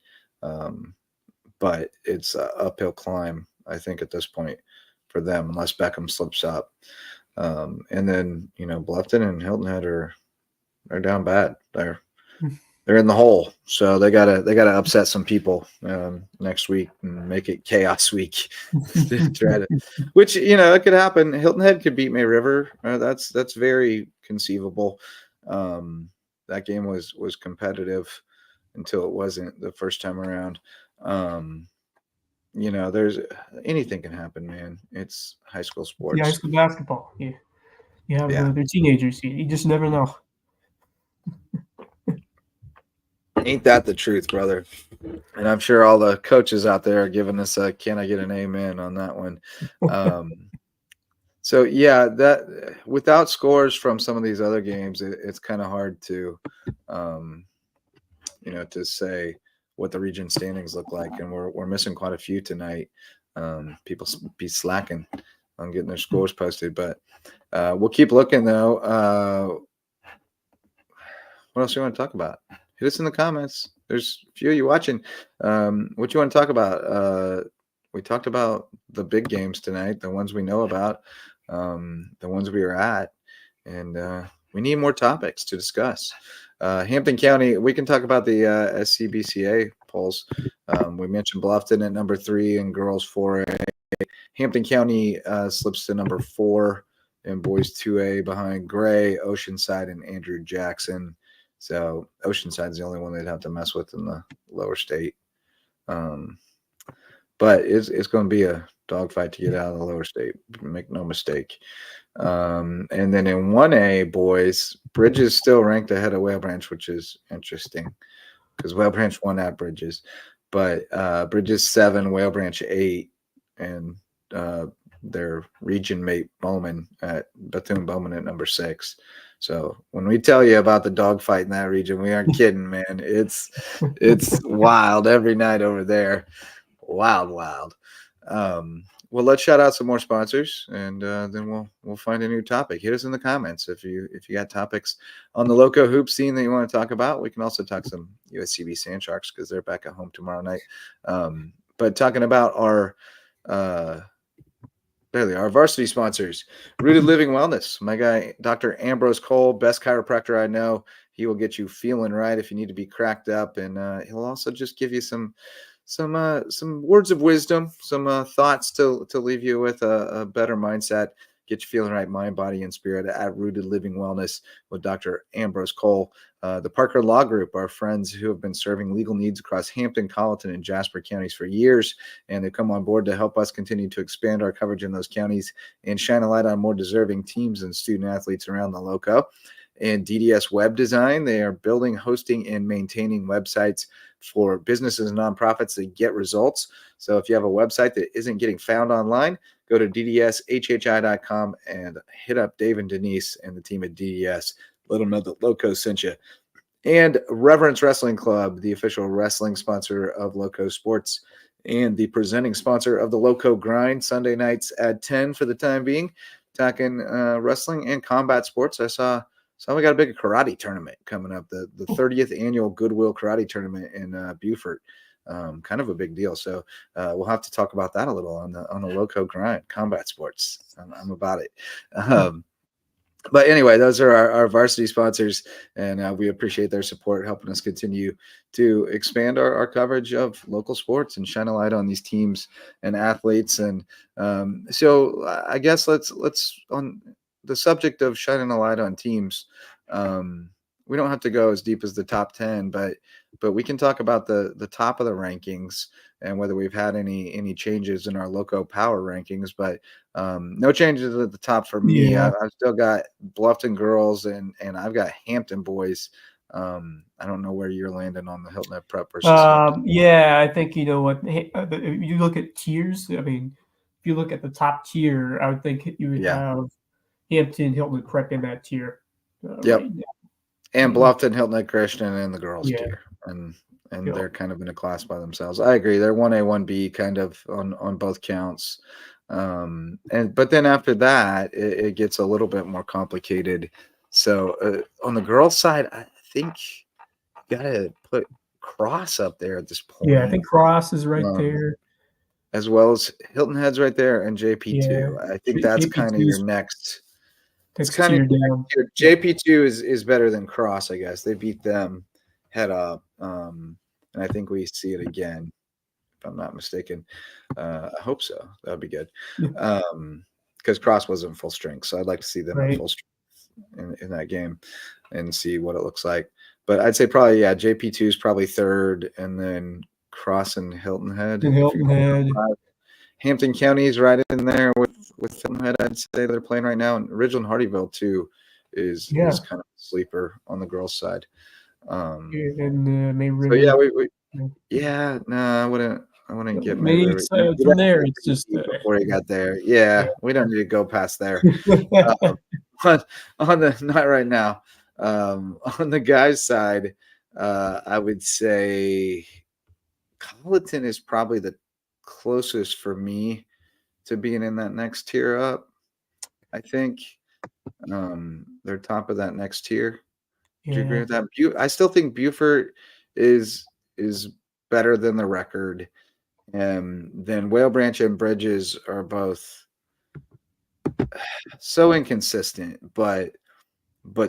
[SPEAKER 1] But it's an uphill climb, I think, at this point for them, unless Beckham slips up. And then, Bluffton and Hilton Head they're down bad. They're in the hole. So they gotta upset some people next week and make it chaos week. Which, it could happen. Hilton Head could beat May River. That's very conceivable. That game was competitive until it wasn't the first time around. There's anything can happen, man. It's high school sports.
[SPEAKER 2] Yeah, high school basketball. Yeah. They're teenagers. You just never know.
[SPEAKER 1] Ain't that the truth, brother? And I'm sure all the coaches out there are giving us a "can I get an amen" on that one. So yeah, that without scores from some of these other games, it's kind of hard to, to say what the region standings look like, and we're missing quite a few tonight. People be slacking on getting their scores posted, but we'll keep looking though. What else do you want to talk about? Hit us in the comments. There's a few of you watching. What you want to talk about? We talked about the big games tonight, the ones we know about, the ones we are at, and we need more topics to discuss. Hampton County, we can talk about the SCBCA polls. We mentioned Bluffton at number 3 and girls 4A. Hampton County slips to number 4 and boys 2A behind Gray, Oceanside, and Andrew Jackson. So Oceanside's the only one they'd have to mess with in the lower state. But it's going to be a dogfight to get out of the lower state. Make no mistake. And then in 1A, boys, Bridges still ranked ahead of Whale Branch, which is interesting because Whale Branch won at Bridges. But Bridges 7, Whale Branch 8, and their region mate Bethune-Bowman at number 6. So when we tell you about the dogfight in that region, we aren't kidding, man. It's wild every night over there. Wild. Well, let's shout out some more sponsors, and then we'll find a new topic. Hit us in the comments if you got topics on the Lowco hoop scene that you want to talk about. We can also talk some USCB Sand Sharks because they're back at home tomorrow night. But talking about our varsity sponsors, Rooted Living Wellness. My guy, Dr. Ambrose Cole, best chiropractor I know. He will get you feeling right if you need to be cracked up, and he'll also just give you some words of wisdom, some thoughts to leave you with a better mindset. get you feeling right, mind, body, and spirit at Rooted Living Wellness with Dr. Ambrose Cole. The Parker Law Group are friends who have been serving legal needs across Hampton, Colleton, and Jasper counties for years, and they've come on board to help us continue to expand our coverage in those counties and shine a light on more deserving teams and student athletes around the Loco. And DDS Web Design, they are building, hosting, and maintaining websites for businesses and nonprofits that get results. So if you have a website that isn't getting found online, go to ddshhi.com and hit up Dave and Denise and the team at DDS. Let them know that Loco sent you. And Reverence Wrestling Club, the official wrestling sponsor of Loco Sports and the presenting sponsor of the Loco Grind, Sunday nights at 10 for the time being, talking wrestling and combat sports. I saw we got a big karate tournament coming up, the 30th annual Goodwill Karate Tournament in Beaufort. Kind of a big deal. So we'll have to talk about that a little on the Loco Grind, combat sports. I'm about it. But anyway, those are our varsity sponsors, and we appreciate their support, helping us continue to expand our coverage of local sports and shine a light on these teams and athletes. And so I guess let's on the subject of shining a light on teams. We don't have to go as deep as the top 10, but we can talk about the top of the rankings and whether we've had any changes in our Loco Power rankings. But no changes at the top for me.
[SPEAKER 2] Yeah.
[SPEAKER 1] I've still got Bluffton girls and I've got Hampton boys. I don't know where you're landing on the Hilton Head Prep versus Hampton.
[SPEAKER 2] Yeah, I think you know what. If you look at tiers, I mean, if you look at the top tier, I would think you would have Hampton, Hilton Prep in that tier.
[SPEAKER 1] Yep.
[SPEAKER 2] Right now.
[SPEAKER 1] And Bluffton, Hilton Head Christian in the girls
[SPEAKER 2] Yeah.
[SPEAKER 1] tier. And they're kind of in a class by themselves. I agree. They're 1A, 1B kind of on both counts. But then after that, it gets a little bit more complicated. So on the girls' side, I think you got to put Cross up there at this point.
[SPEAKER 2] Yeah, I think Cross is right there.
[SPEAKER 1] As well as Hilton Head's right there and JP2.
[SPEAKER 2] Yeah.
[SPEAKER 1] I think that's kind of your next. It's kind of
[SPEAKER 2] down.
[SPEAKER 1] JP2 is better than Cross, I guess. They beat them head up. And I think we see it again, if I'm not mistaken. I hope so. That would be good. Because Cross wasn't full strength. So I'd like to see them at full strength in that game and see what it looks like. But I'd say probably, JP2 is probably third, and then Cross and Hilton Head. Hampton County is right in there with Hilton Head. I'd say they're playing right now. And Ridgeland Hardyville, too, is kind of a sleeper on the girls' side.
[SPEAKER 2] May River.
[SPEAKER 1] I wouldn't get
[SPEAKER 2] May River. From there, it's just
[SPEAKER 1] before you got there. We don't need to go past there. On the not right now. On the guys' side, I would say Colleton is probably the closest for me to being in that next tier up. I think they're top of that next tier. Do you agree with that? I still think Beaufort is better than the record. Then Whale Branch and Bridges are both so inconsistent, but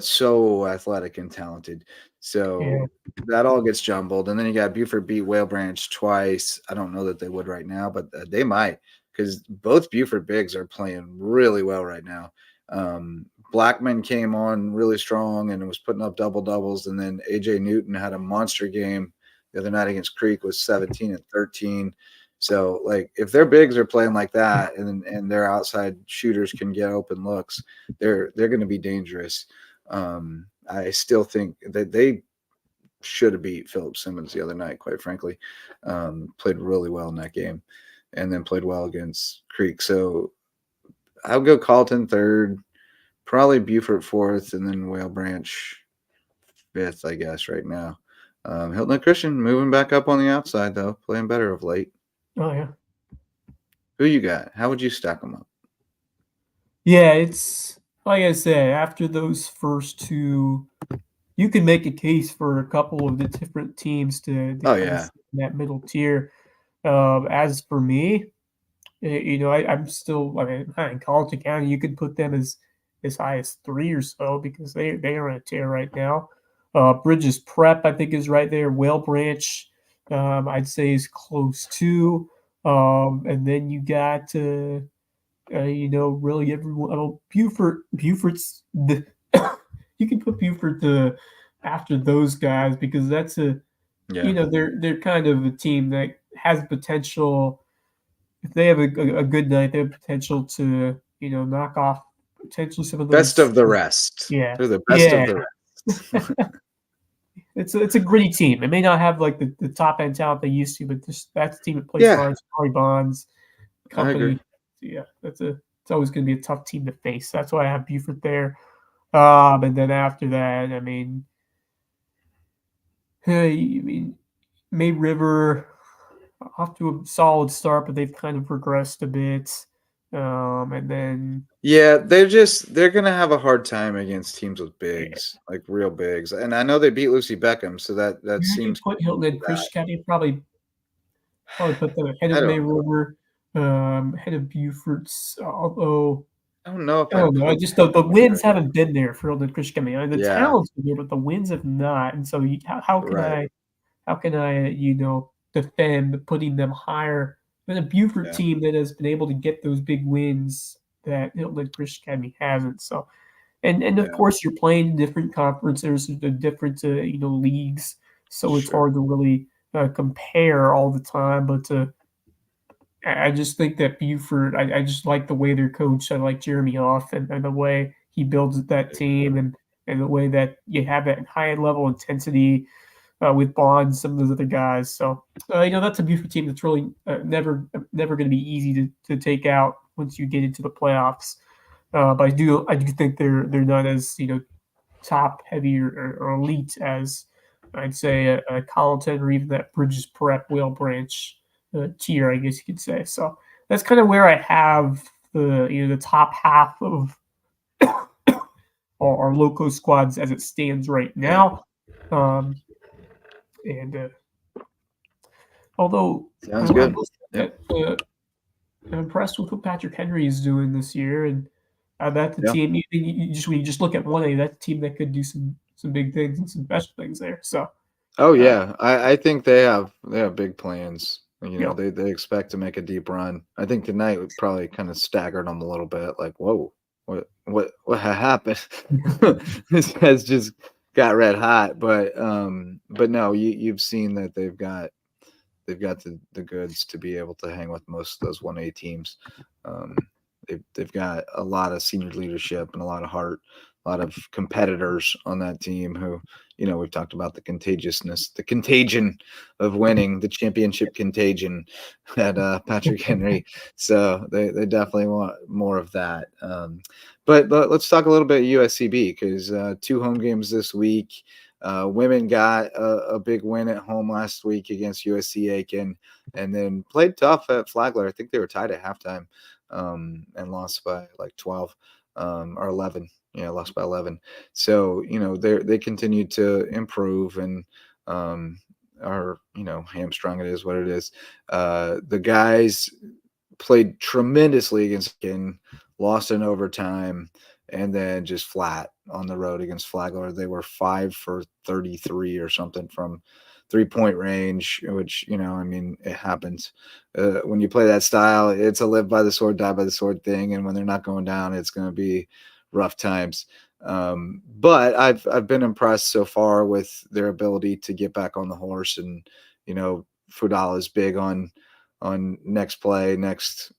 [SPEAKER 1] so athletic and talented. So that all gets jumbled. And then you got Beaufort beat Whale Branch twice. I don't know that they would right now, but they might, because both Beaufort bigs are playing really well right now. Blackman came on really strong and was putting up double doubles. And then AJ Newton had a monster game the other night against Creek, was 17 and 13. So, like, if their bigs are playing like that and their outside shooters can get open looks, they're going to be dangerous. I still think that they should have beat Philip Simmons the other night, quite frankly. Played really well in that game and then played well against Creek. So I'll go Colleton third, probably Beaufort fourth, and then Whale Branch fifth, I guess, right now. Hilton Christian moving back up on the outside, though, playing better of late.
[SPEAKER 2] Oh, yeah.
[SPEAKER 1] Who you got? How would you stack them up?
[SPEAKER 2] Yeah, it's like I said, after those first two, you can make a case for a couple of the different teams to in that middle tier. As for me, I'm still, in Colleton County, you could put them as high as 3 or so because they are on a tear right now. Bridges Prep, I think, is right there. Whale Branch, I'd say, is close too. And then you got really everyone. Buford's the you can put Buford after those guys because that's
[SPEAKER 1] Yeah.
[SPEAKER 2] they're kind of a team that has potential. If they have a good night, they have potential to knock off potentially some of
[SPEAKER 1] Best
[SPEAKER 2] those.
[SPEAKER 1] of the rest.
[SPEAKER 2] Yeah,
[SPEAKER 1] They're the best of
[SPEAKER 2] yeah.
[SPEAKER 1] the rest.
[SPEAKER 2] It's a gritty team. It may not have like the top end talent they used to, but that's a team that plays
[SPEAKER 1] Yeah,
[SPEAKER 2] hard. Sorry, Bonds,
[SPEAKER 1] I agree.
[SPEAKER 2] company. Yeah, it's always going to be a tough team to face. That's why I have Buford there. And then after that, I mean, hey, I mean, May River off to a solid start, but they've kind of regressed a bit. And then
[SPEAKER 1] Yeah, they're gonna have a hard time against teams with
[SPEAKER 2] yeah,
[SPEAKER 1] bigs, like real bigs. And I know they beat Lucy Beckham, so that
[SPEAKER 2] where do you
[SPEAKER 1] seems
[SPEAKER 2] put Hilton and
[SPEAKER 1] that.
[SPEAKER 2] Chris County? Probably put them ahead
[SPEAKER 1] I
[SPEAKER 2] of May
[SPEAKER 1] don't
[SPEAKER 2] River, ahead of Buford's. Although
[SPEAKER 1] I don't know if
[SPEAKER 2] I
[SPEAKER 1] I'd
[SPEAKER 2] don't know, I
[SPEAKER 1] put
[SPEAKER 2] just
[SPEAKER 1] them
[SPEAKER 2] the
[SPEAKER 1] there.
[SPEAKER 2] wins haven't been there for Hilton and Chris County. I mean, the
[SPEAKER 1] Yeah,
[SPEAKER 2] talent's been there, but the wins have not. And so
[SPEAKER 1] right.
[SPEAKER 2] how can I defend putting them higher than a Buford
[SPEAKER 1] Yeah,
[SPEAKER 2] team that has been able to get those big wins that Hilton and Chris County hasn't. So and of
[SPEAKER 1] yeah,
[SPEAKER 2] course you're playing different conferences, the different leagues, so it's
[SPEAKER 1] sure.
[SPEAKER 2] hard to really compare all the time. But I just think that Buford, I just like the way they're coached. I like Jeremy Off and the way he builds that team and the way that you have that high level intensity with Bonds, some of those other guys. So that's a Buford team that's really never going to be easy to take out once you get into the playoffs. But I do think they're not as top heavy or elite as I'd say a Colleton or even that Bridges Prep Whale Branch tier, I guess you could say. So that's kind of where I have the top half of our Loco squads as it stands right
[SPEAKER 1] Yeah,
[SPEAKER 2] now. Um, and although
[SPEAKER 1] sounds
[SPEAKER 2] I
[SPEAKER 1] good.
[SPEAKER 2] will say
[SPEAKER 1] Yep.
[SPEAKER 2] that I'm impressed with what Patrick Henry is doing this year, and that's the
[SPEAKER 1] Yeah.
[SPEAKER 2] team. When you just look at 1A, that's a team that could do some big things and some special things there. So,
[SPEAKER 1] Oh
[SPEAKER 2] uh,
[SPEAKER 1] yeah, I think they have big plans.
[SPEAKER 2] you know,
[SPEAKER 1] They expect to make a deep run. I think tonight we probably kind of staggered them a little bit. Like, whoa, what happened? This guy's just got red hot. But no, you've seen that they've got the goods to be able to hang with most of those 1A teams. Um, they've got a lot of senior leadership and a lot of heart, a lot of competitors on that team who, we've talked about the contagiousness, the contagion of winning, the championship contagion at Patrick Henry. So they definitely want more of that. But let's talk a little bit USCB because 2 home games this week. Women got a big win at home last week against USC Aiken, and then played tough at Flagler. I think they were tied at halftime, and lost by like 12 or 11. Yeah, lost by 11. So they continue to improve and are hamstrung. It is what it is. The guys played tremendously against Aiken, lost in overtime, and then just flat on the road against Flagler. They were 5 for 33 or something from 3-point range, which, I mean, it happens. When you play that style, it's a live by the sword, die by the sword thing. And when they're not going down, it's going to be rough times. But I've been impressed so far with their ability to get back on the horse. And, Fudal is big on next play, next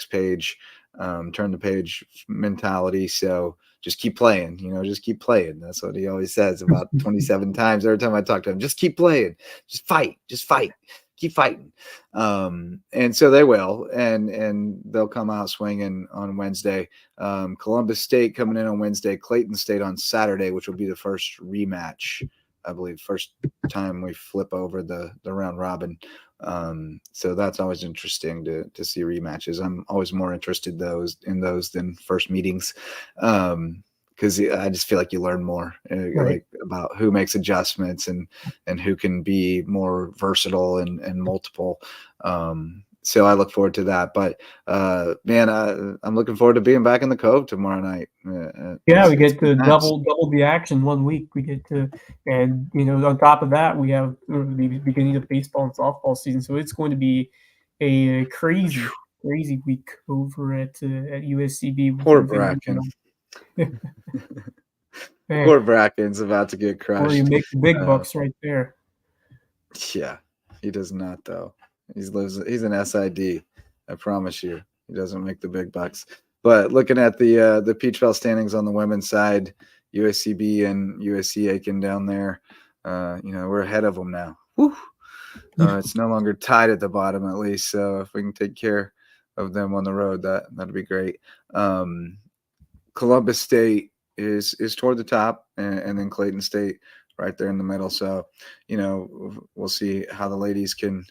[SPEAKER 1] page, turn the page mentality. So just keep playing, just keep playing. That's what he always says about 27 times every time I talk to him. Just keep playing, just fight, keep fighting. And so they will, and they'll come out swinging on Wednesday. Columbus State coming in on Wednesday, Clayton State on Saturday, which will be the first rematch, I believe, first time we flip over the round robin. So that's always interesting to see rematches. I'm always more interested in those than first meetings, because I just feel like you learn more,
[SPEAKER 2] right.
[SPEAKER 1] like about who makes adjustments and who can be more versatile and multiple. So I look forward to that. But man, I'm looking forward to being back in the Cove tomorrow night.
[SPEAKER 2] Yeah, we
[SPEAKER 1] It's
[SPEAKER 2] get
[SPEAKER 1] good
[SPEAKER 2] to
[SPEAKER 1] times.
[SPEAKER 2] double the action 1 week. We get to, and on top of that, we have the beginning of baseball and softball season. So it's going to be a crazy. crazy week over at USCB with
[SPEAKER 1] Poor
[SPEAKER 2] everything going
[SPEAKER 1] Bracken.
[SPEAKER 2] on. Man,
[SPEAKER 1] Poor Bracken's about to get
[SPEAKER 2] where you
[SPEAKER 1] crushed.
[SPEAKER 2] make the big bucks right there.
[SPEAKER 1] Yeah, he does not though. He's an SID. I promise you, he doesn't make the big bucks. But looking at the Peach Belt standings on the women's side, USCB and USC Aiken down there, we're ahead of them now. Whew. It's no longer tied at the bottom, at least. So if we can take care of them on the road, that'd be great. Columbus State is toward the top, and then Clayton State right there in the middle. So, we'll see how the ladies can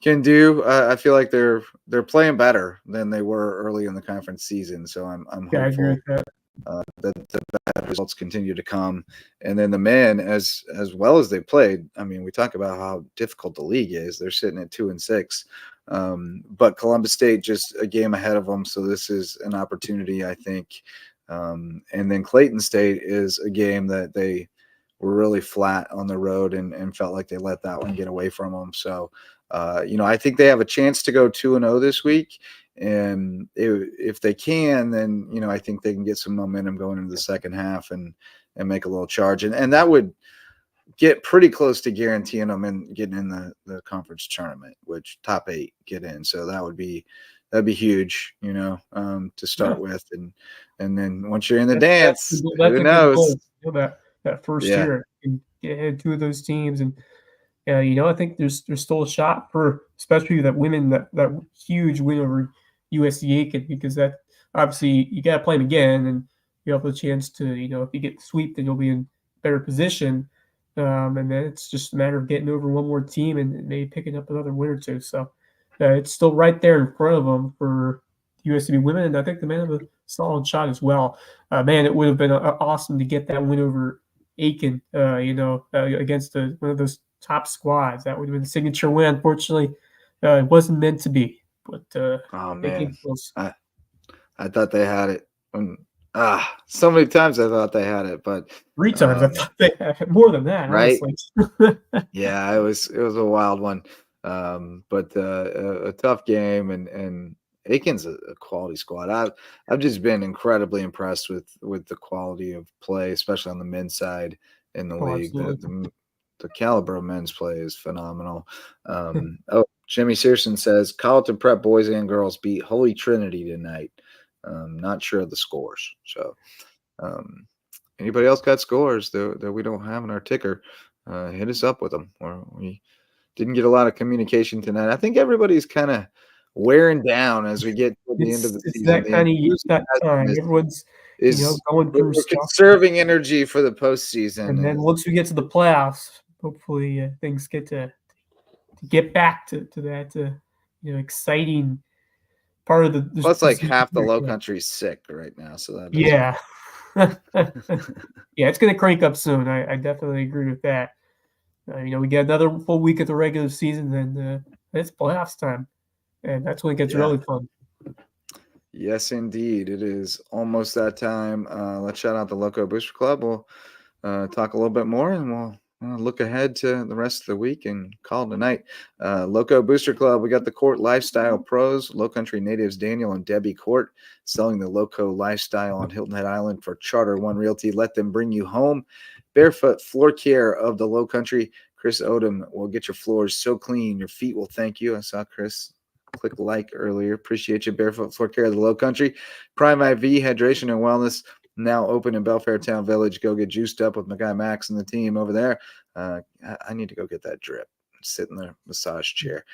[SPEAKER 1] do. I feel like they're playing better than they were early in the conference season. So I'm
[SPEAKER 2] Yeah, I agree
[SPEAKER 1] hopeful
[SPEAKER 2] with that.
[SPEAKER 1] that the bad results continue to come. And then the men, as well as they played, I mean, we talk about how difficult the league is. They're sitting at 2-6, but Columbus State just a game ahead of them. So this is an opportunity, I think. And then Clayton State is a game that they were really flat on the road and felt like they let that one get away from them. So, I think they have a chance to go 2-0 this week. And if they can, then, I think they can get some momentum going into the second half and make a little charge. And that would get pretty close to guaranteeing them and getting in the conference tournament, which top 8 get in. So that'd be huge, to start
[SPEAKER 2] Yeah.
[SPEAKER 1] with. And then once you're in the
[SPEAKER 2] That's
[SPEAKER 1] dance,
[SPEAKER 2] that's
[SPEAKER 1] who
[SPEAKER 2] a good
[SPEAKER 1] knows?
[SPEAKER 2] goal. That first
[SPEAKER 1] Yeah.
[SPEAKER 2] year and get ahead 2 of those teams, and I think there's still a shot for especially that women that huge win over USC Aiken because that obviously you got to play them again, and you have a chance to if you get the sweep, then you'll be in better position, and then it's just a matter of getting over one more team and maybe picking up another win or two. So it's still right there in front of them for USC women, and I think the men have a solid shot as well. Man, it would have been awesome to get that win over Aiken, against one of those top squads. That would have been the signature win. Unfortunately, it wasn't meant to be, but
[SPEAKER 1] Oh
[SPEAKER 2] they came
[SPEAKER 1] man,
[SPEAKER 2] close.
[SPEAKER 1] I thought they had it. So many times I thought they had it, but
[SPEAKER 2] 3 times. I thought they had more than that,
[SPEAKER 1] right?
[SPEAKER 2] honestly.
[SPEAKER 1] Yeah, it was a wild one, but a tough game, and Aiken's a quality squad. I've just been incredibly impressed with the quality of play, especially on the men's side in the
[SPEAKER 2] Oh,
[SPEAKER 1] league.
[SPEAKER 2] absolutely.
[SPEAKER 1] The caliber of men's play is phenomenal. Jimmy Searson says Colleton Prep boys and girls beat Holy Trinity tonight. Not sure of the scores. So, um, anybody else got scores that we don't have in our ticker? Hit us up with them. We didn't get a lot of communication tonight. I think everybody's kind of wearing down as we get to the end of the
[SPEAKER 2] It's
[SPEAKER 1] season.
[SPEAKER 2] that
[SPEAKER 1] The
[SPEAKER 2] kind of that
[SPEAKER 1] enthusiasm
[SPEAKER 2] time. Everyone's
[SPEAKER 1] is
[SPEAKER 2] going through
[SPEAKER 1] we're
[SPEAKER 2] stuff,
[SPEAKER 1] conserving energy for the postseason.
[SPEAKER 2] and then
[SPEAKER 1] And
[SPEAKER 2] once we get to the playoffs, hopefully things get to get back to that exciting part of
[SPEAKER 1] plus,
[SPEAKER 2] the
[SPEAKER 1] like
[SPEAKER 2] season.
[SPEAKER 1] half the low country's sick right now, so that doesn't
[SPEAKER 2] Yeah. Yeah, it's gonna crank up soon. I definitely agree with that. We get another full week of the regular season, then it's playoffs time, and that's when it gets
[SPEAKER 1] yeah.
[SPEAKER 2] really fun.
[SPEAKER 1] Yes, indeed. It is almost that time. Let's shout out the Loco Booster Club. We'll talk a little bit more and we'll look ahead to the rest of the week and call it a night. Loco Booster Club, we got the Court Lifestyle Pros, Lowcountry natives Daniel and Debbie Court, selling the Loco Lifestyle on Hilton Head Island for Charter One Realty. Let them bring you home. Barefoot Floor Care of the Lowcountry. Chris Odom will get your floors so clean, your feet will thank you. I saw Chris click like earlier. Appreciate you. Barefoot Floor Care of the Lowcountry. Prime IV Hydration and Wellness, now open in Belfair Town Village. Go get juiced up with my guy Max and the team over there. I need to go get that drip. Sit in the massage chair.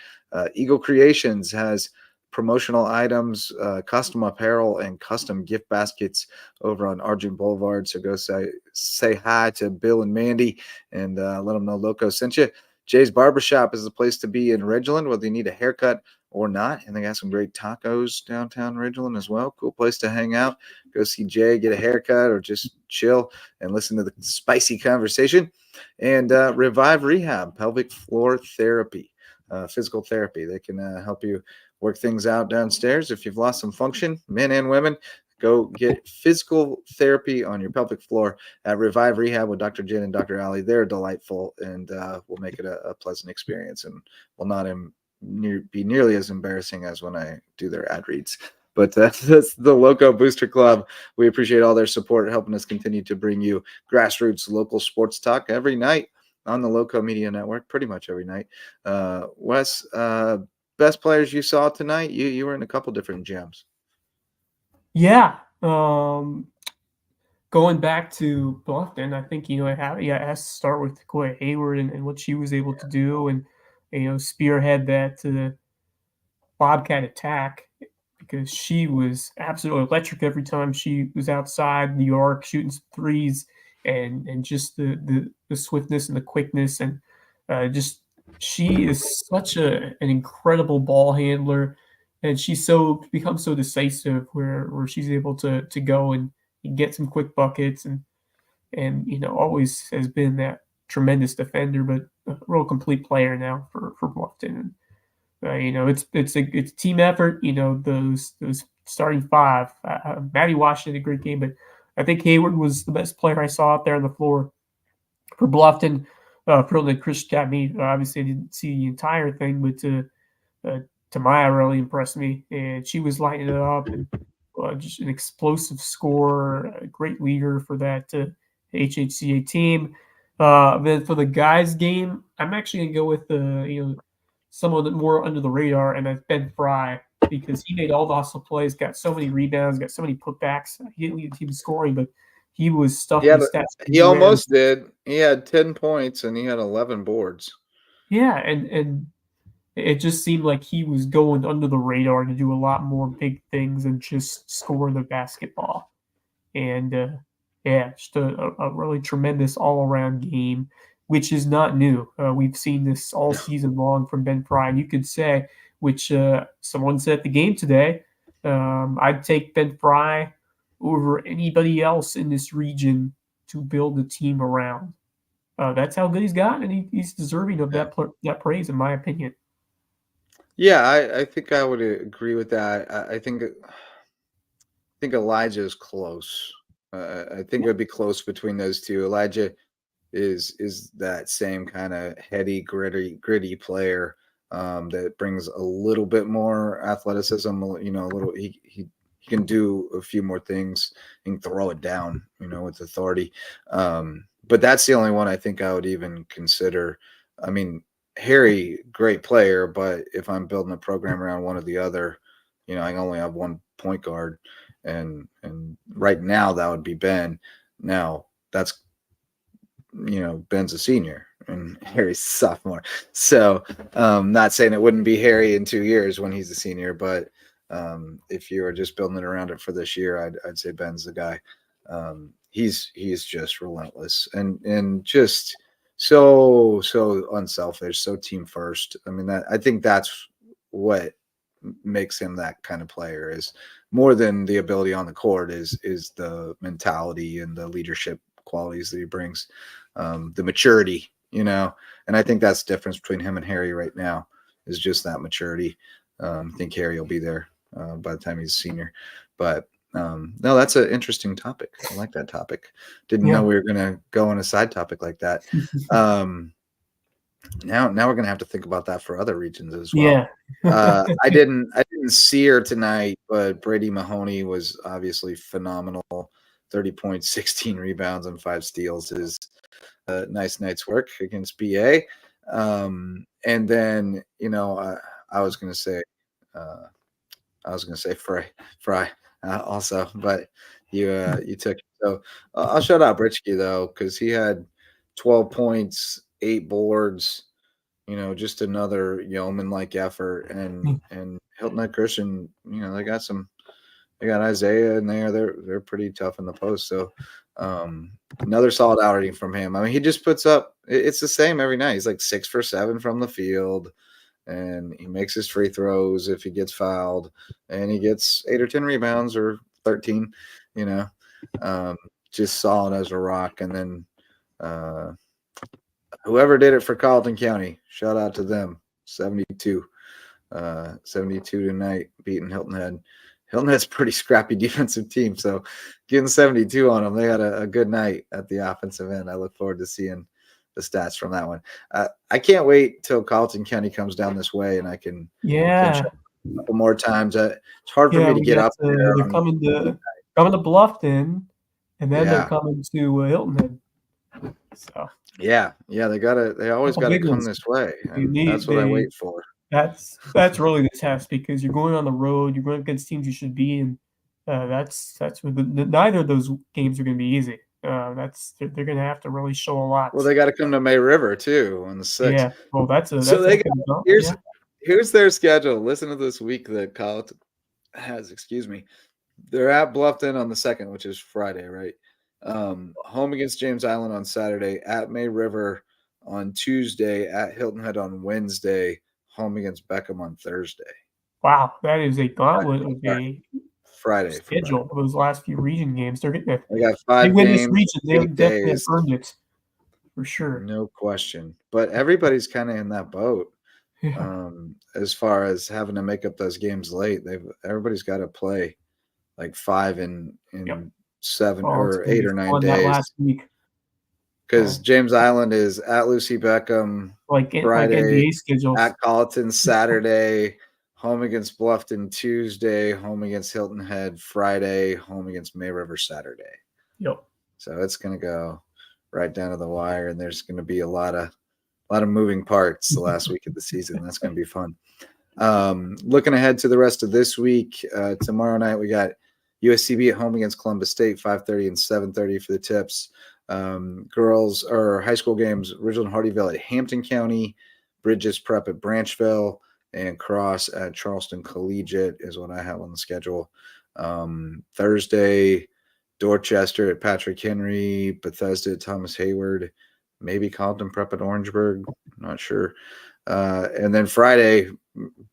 [SPEAKER 1] Eagle Creations has promotional items, custom apparel, and custom gift baskets over on Argent Boulevard. So go say hi to Bill and Mandy and let them know Loco sent you. Jay's Barbershop is the place to be in Ridgeland, whether you need a haircut or not. And they got some great tacos downtown Ridgeland as well. Cool place to hang out. Go see Jay, get a haircut, or just chill and listen to the spicy conversation. And Revive Rehab, pelvic floor therapy, physical therapy. They can help you work things out downstairs. If you've lost some function, men and women, go get physical therapy on your pelvic floor at Revive Rehab with Dr. Jen and Dr. Ali. They're delightful and will make it a pleasant experience and will not be nearly as embarrassing as when I do their ad reads. But that's the Lowco Booster Club. We appreciate all their support, helping us continue to bring you grassroots local sports talk every night on the Lowco Media Network, pretty much every night. Wes, best players you saw tonight? You were in a couple different gyms.
[SPEAKER 2] Yeah. Going back to Bluffton, I think, it has to start with Koi Hayward and what she was able to do and, spearhead that Bobcat attack because she was absolutely electric every time she was outside New York shooting some threes and just the swiftness and the quickness and just she is such an incredible ball handler and she's becomes so decisive where she's able to go and get some quick buckets and always has been that tremendous defender but a real complete player now for Bluffton. It's a team effort. Those starting five. Maddie Washington did a great game, but I think Hayward was the best player I saw out there on the floor for Bluffton. Probably Chris got me. Obviously, I didn't see the entire thing, but Tamaya really impressed me, and she was lighting it up and just an explosive scorer, a great leader for that HHCA team. Then for the guys' game, I'm actually gonna go with someone that more under the radar, and that's Ben Fry because he made all the hustle plays, got so many rebounds, got so many putbacks. He didn't lead the team scoring, but he was stuffing stats.
[SPEAKER 1] He almost did. He had 10 points and he had 11 boards.
[SPEAKER 2] Yeah, and it just seemed like he was going under the radar to do a lot more big things than just score the basketball. And just a really tremendous all-around game, which is not new. We've seen this all season long from Ben Fry. And you could say, which someone said at the game today, I'd take Ben Fry over anybody else in this region to build a team around. That's how good he's got, and he's deserving of that praise, in my opinion.
[SPEAKER 1] Yeah, I think I would agree with that. I think Elijah is close. I think it would be close between those two. Elijah is that same kind of heady, gritty player that brings a little bit more athleticism. A little he can do a few more things and throw it down, with authority. But that's the only one I think I would even consider. I mean, Harry, great player, but if I'm building a program around one or the other, I only have one point guard, and right now that would be Ben. Now that's Ben's a senior and Harry's a sophomore, so not saying it wouldn't be Harry in 2 years when he's a senior, but if you are just building it around it for this year, I'd say Ben's the guy. He's just relentless and just so unselfish, so team first. I mean, I think that's what makes him that kind of player, is more than the ability on the court is the mentality and the leadership qualities that he brings, the maturity, and I think that's the difference between him and Harry right now, is just that maturity. I think Harry will be there by the time he's a senior, but no, that's an interesting topic. I like that topic. Didn't know we were going to go on a side topic like that. Now we're going to have to think about that for other regions as well. Yeah. I didn't see her tonight, but Brady Mahoney was obviously phenomenal. 30 points, 16 rebounds, and 5 steals is a nice night's work against BA. And then, I was going to say Fry also, but you took it. So I'll shout out Britchke though, because he had 12 points, 8 boards, just another yeoman-like effort, and Hilton Head Christian, they got Isaiah in there. They're pretty tough in the post. So another solid outing from him. I mean, he just puts up, it's the same every night. He's like 6 for 7 from the field, and he makes his free throws if he gets fouled, and he gets 8 or 10 rebounds or 13, just solid as a rock. And then whoever did it for Carleton County, shout out to them. 72 tonight, beating Hilton Head. Hilton Head's a pretty scrappy defensive team, so getting 72 on them, they had a good night at the offensive end. I look forward to seeing stats from that one. I can't wait till Carleton County comes down this way and I can check
[SPEAKER 2] Yeah.
[SPEAKER 1] a couple more times. It's hard for
[SPEAKER 2] Yeah,
[SPEAKER 1] me to
[SPEAKER 2] we
[SPEAKER 1] get
[SPEAKER 2] got
[SPEAKER 1] up there
[SPEAKER 2] they're
[SPEAKER 1] on.
[SPEAKER 2] coming to Bluffton, and then they're
[SPEAKER 1] Yeah,
[SPEAKER 2] coming to Hilton Head. So
[SPEAKER 1] yeah. They always
[SPEAKER 2] couple
[SPEAKER 1] gotta
[SPEAKER 2] big
[SPEAKER 1] come
[SPEAKER 2] ones.
[SPEAKER 1] this way,
[SPEAKER 2] They
[SPEAKER 1] and that's
[SPEAKER 2] need
[SPEAKER 1] what I
[SPEAKER 2] they
[SPEAKER 1] wait for.
[SPEAKER 2] that's really the test because you're going on the road, you're going against teams you should be in. That's what neither of those games are going to be easy. They're going to have to really show a
[SPEAKER 1] Well,
[SPEAKER 2] lot.
[SPEAKER 1] they gotta come to May River too on the 6th.
[SPEAKER 2] Yeah. Well, that's
[SPEAKER 1] So
[SPEAKER 2] a
[SPEAKER 1] they
[SPEAKER 2] heck
[SPEAKER 1] got
[SPEAKER 2] of a jump.
[SPEAKER 1] here's
[SPEAKER 2] Yeah.
[SPEAKER 1] here's their schedule. Listen to this week that Carleton has, excuse me. They're at Bluffton on the 2nd, which is Friday, right? Home against James Island on Saturday, at May River on Tuesday, at Hilton Head on Wednesday, home against Beckham on Thursday.
[SPEAKER 2] Wow, that is a gauntlet of a
[SPEAKER 1] Friday for
[SPEAKER 2] schedule
[SPEAKER 1] Beckham.
[SPEAKER 2] of those last few region games. They're getting
[SPEAKER 1] They got
[SPEAKER 2] they
[SPEAKER 1] 5
[SPEAKER 2] win this
[SPEAKER 1] games,
[SPEAKER 2] region, they
[SPEAKER 1] 8
[SPEAKER 2] definitely have
[SPEAKER 1] days.
[SPEAKER 2] earned it for sure.
[SPEAKER 1] No question. But everybody's kind of in that boat.
[SPEAKER 2] Yeah.
[SPEAKER 1] As far as having to make up those games late, everybody's got to play like 5 in
[SPEAKER 2] Yep.
[SPEAKER 1] 7
[SPEAKER 2] Oh, it's
[SPEAKER 1] or
[SPEAKER 2] gonna
[SPEAKER 1] 8
[SPEAKER 2] be
[SPEAKER 1] or 9
[SPEAKER 2] fun that last
[SPEAKER 1] days.
[SPEAKER 2] week.
[SPEAKER 1] Because James Island is at Lucy Beckham
[SPEAKER 2] Like
[SPEAKER 1] Friday,
[SPEAKER 2] NBA schedules.
[SPEAKER 1] at Colleton Saturday, home against Bluffton Tuesday, home against Hilton Head Friday, home against May River Saturday.
[SPEAKER 2] Yep.
[SPEAKER 1] So it's going to go right down to the wire, and there's going to be a lot of moving parts the last week of the season. That's going to be fun. Looking ahead to the rest of this week, tomorrow night we got USCB at home against Columbus State, 5:30 and 7:30 for the tips. Girls or high school games, Ridgeland Hardyville at Hampton County, Bridges Prep at Branchville, and Cross at Charleston Collegiate is what I have on the schedule. Thursday, Dorchester at Patrick Henry, Bethesda at Thomas Hayward, maybe Compton Prep at Orangeburg, I'm not sure. And then Friday,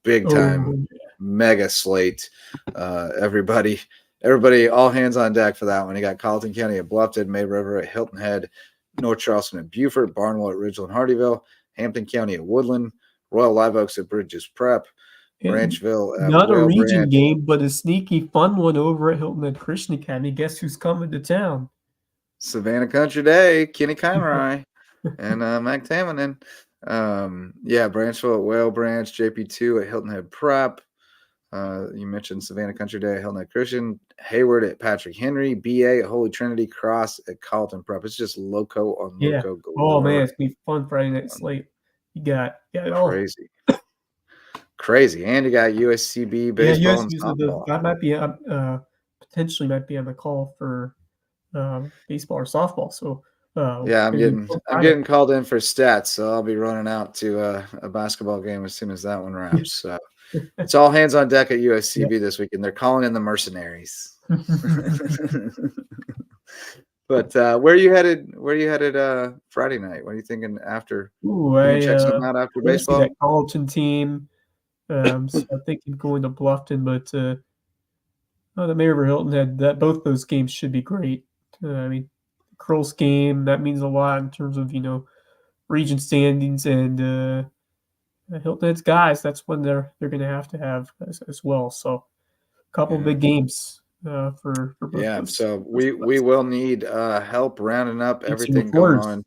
[SPEAKER 1] big time, mega slate. Everybody, all hands on deck for that one. You got Carleton County at Bluffton, May River at Hilton Head, North Charleston at Beaufort, Barnwell at Ridgeland Hardyville, Hampton County at Woodland, Royal Live Oaks at Bridges Prep, Branchville at
[SPEAKER 2] not a
[SPEAKER 1] Whale
[SPEAKER 2] region
[SPEAKER 1] Branch.
[SPEAKER 2] game, but a sneaky fun one over at Hilton Head Christian Academy. Guess who's coming to town?
[SPEAKER 1] Savannah Country Day, Kenny Conroy, and Mac Tamminen. Branchville at Whale Branch, JP2 at Hilton Head Prep. You mentioned Savannah Country Day at Hilton Head Christian, Hayward at Patrick Henry, BA at Holy Trinity, Cross at Carleton Prep. It's just Loco on Loco galore.
[SPEAKER 2] Oh man, it's gonna be fun Friday night slate. You got it all.
[SPEAKER 1] Crazy. And you got USCB baseball and softball.
[SPEAKER 2] That might be potentially might be on the call for baseball or softball. So
[SPEAKER 1] I'm getting called in for stats, so I'll be running out to a basketball game as soon as that one wraps. So it's all hands on deck at USCB this week, and they're calling in the mercenaries. But where are you headed? Friday night? What are you thinking after? Check something out after baseball.
[SPEAKER 2] That Carleton team. So I'm thinking going to Bluffton, but the May River Hilton had that. Both those games should be great. I mean, Curls game that means a lot in terms of region standings, and Hilton Head's guys. That's when they're going to have as well. So a couple big games for both.
[SPEAKER 1] Yeah, so we will need help rounding up everything going on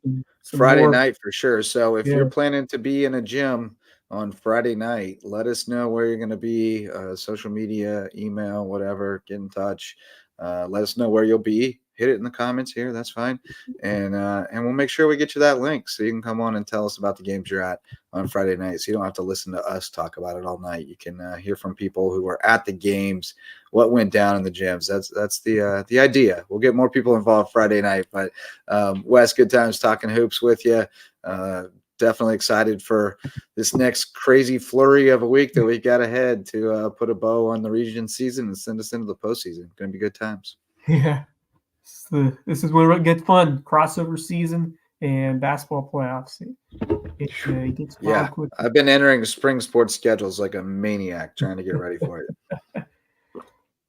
[SPEAKER 1] Friday night for sure. So if you're planning to be in a gym on Friday night, let us know where you're going to be. Social media, email, whatever. Get in touch. Let us know where you'll be. Hit it in the comments here. That's fine, and we'll make sure we get you that link so you can come on and tell us about the games you're at on Friday night. So you don't have to listen to us talk about it all night. You can hear from people who were at the games, what went down in the gyms. That's the idea. We'll get more people involved Friday night. But Wes, good times talking hoops with you. Definitely excited for this next crazy flurry of a week that we got ahead to put a bow on the region season and send us into the postseason. Going to be good times.
[SPEAKER 2] Yeah. This is when it gets fun. Crossover season and basketball playoffs. It gets fun quickly.
[SPEAKER 1] I've been entering spring sports schedules like a maniac trying to get ready for it.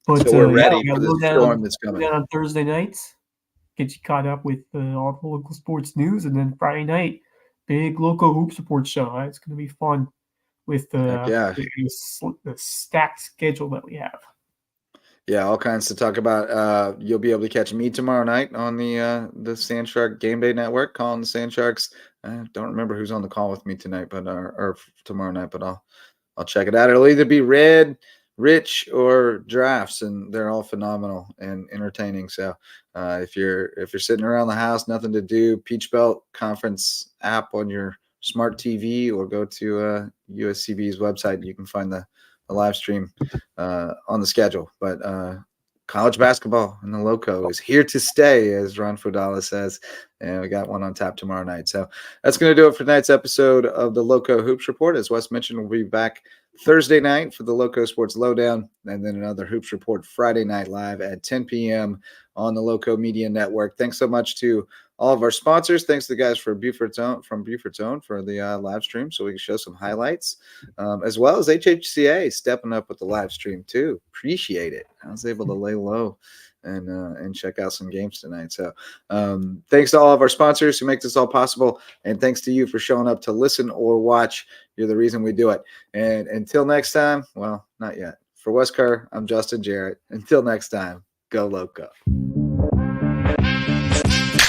[SPEAKER 2] But
[SPEAKER 1] so we're ready for the storm that's coming.
[SPEAKER 2] On Thursday nights, get you caught up with all the local sports news, and then Friday night, big Lowco hoop support show. It's going to be fun with the stacked schedule that we have.
[SPEAKER 1] Yeah, all kinds to talk about. You'll be able to catch me tomorrow night on the Sand Shark Game Day Network, calling the Sand Sharks. I don't remember who's on the call with me tonight, but or tomorrow night, but I'll check it out. It'll either be Red, Rich, or Drafts, and they're all phenomenal and entertaining. So if you're sitting around the house, nothing to do, Peach Belt Conference app on your smart TV, or go to USCB's website. You can find the live stream on the schedule. But college basketball in the Lowco is here to stay, as Ron Fudala says. And we got one on tap tomorrow night. So that's going to do it for tonight's episode of the Lowco Hoops Report. As Wes mentioned, we'll be back Thursday night for the Lowco Sports Lowdown, and then another Hoops Report Friday night live at 10 p.m. on the Lowco Media Network. Thanks so much to all of our sponsors. Thanks to the guys from Buford's Own for the live stream, so we can show some highlights, as well as HHCA stepping up with the live stream too. Appreciate it. I was able to lay low and check out some games tonight. So thanks to all of our sponsors who make this all possible, and thanks to you for showing up to listen or watch. You're the reason we do it. And until next time, well, not yet. For Wes Kerr, I'm Justin Jarrett. Until next time, go Lowco.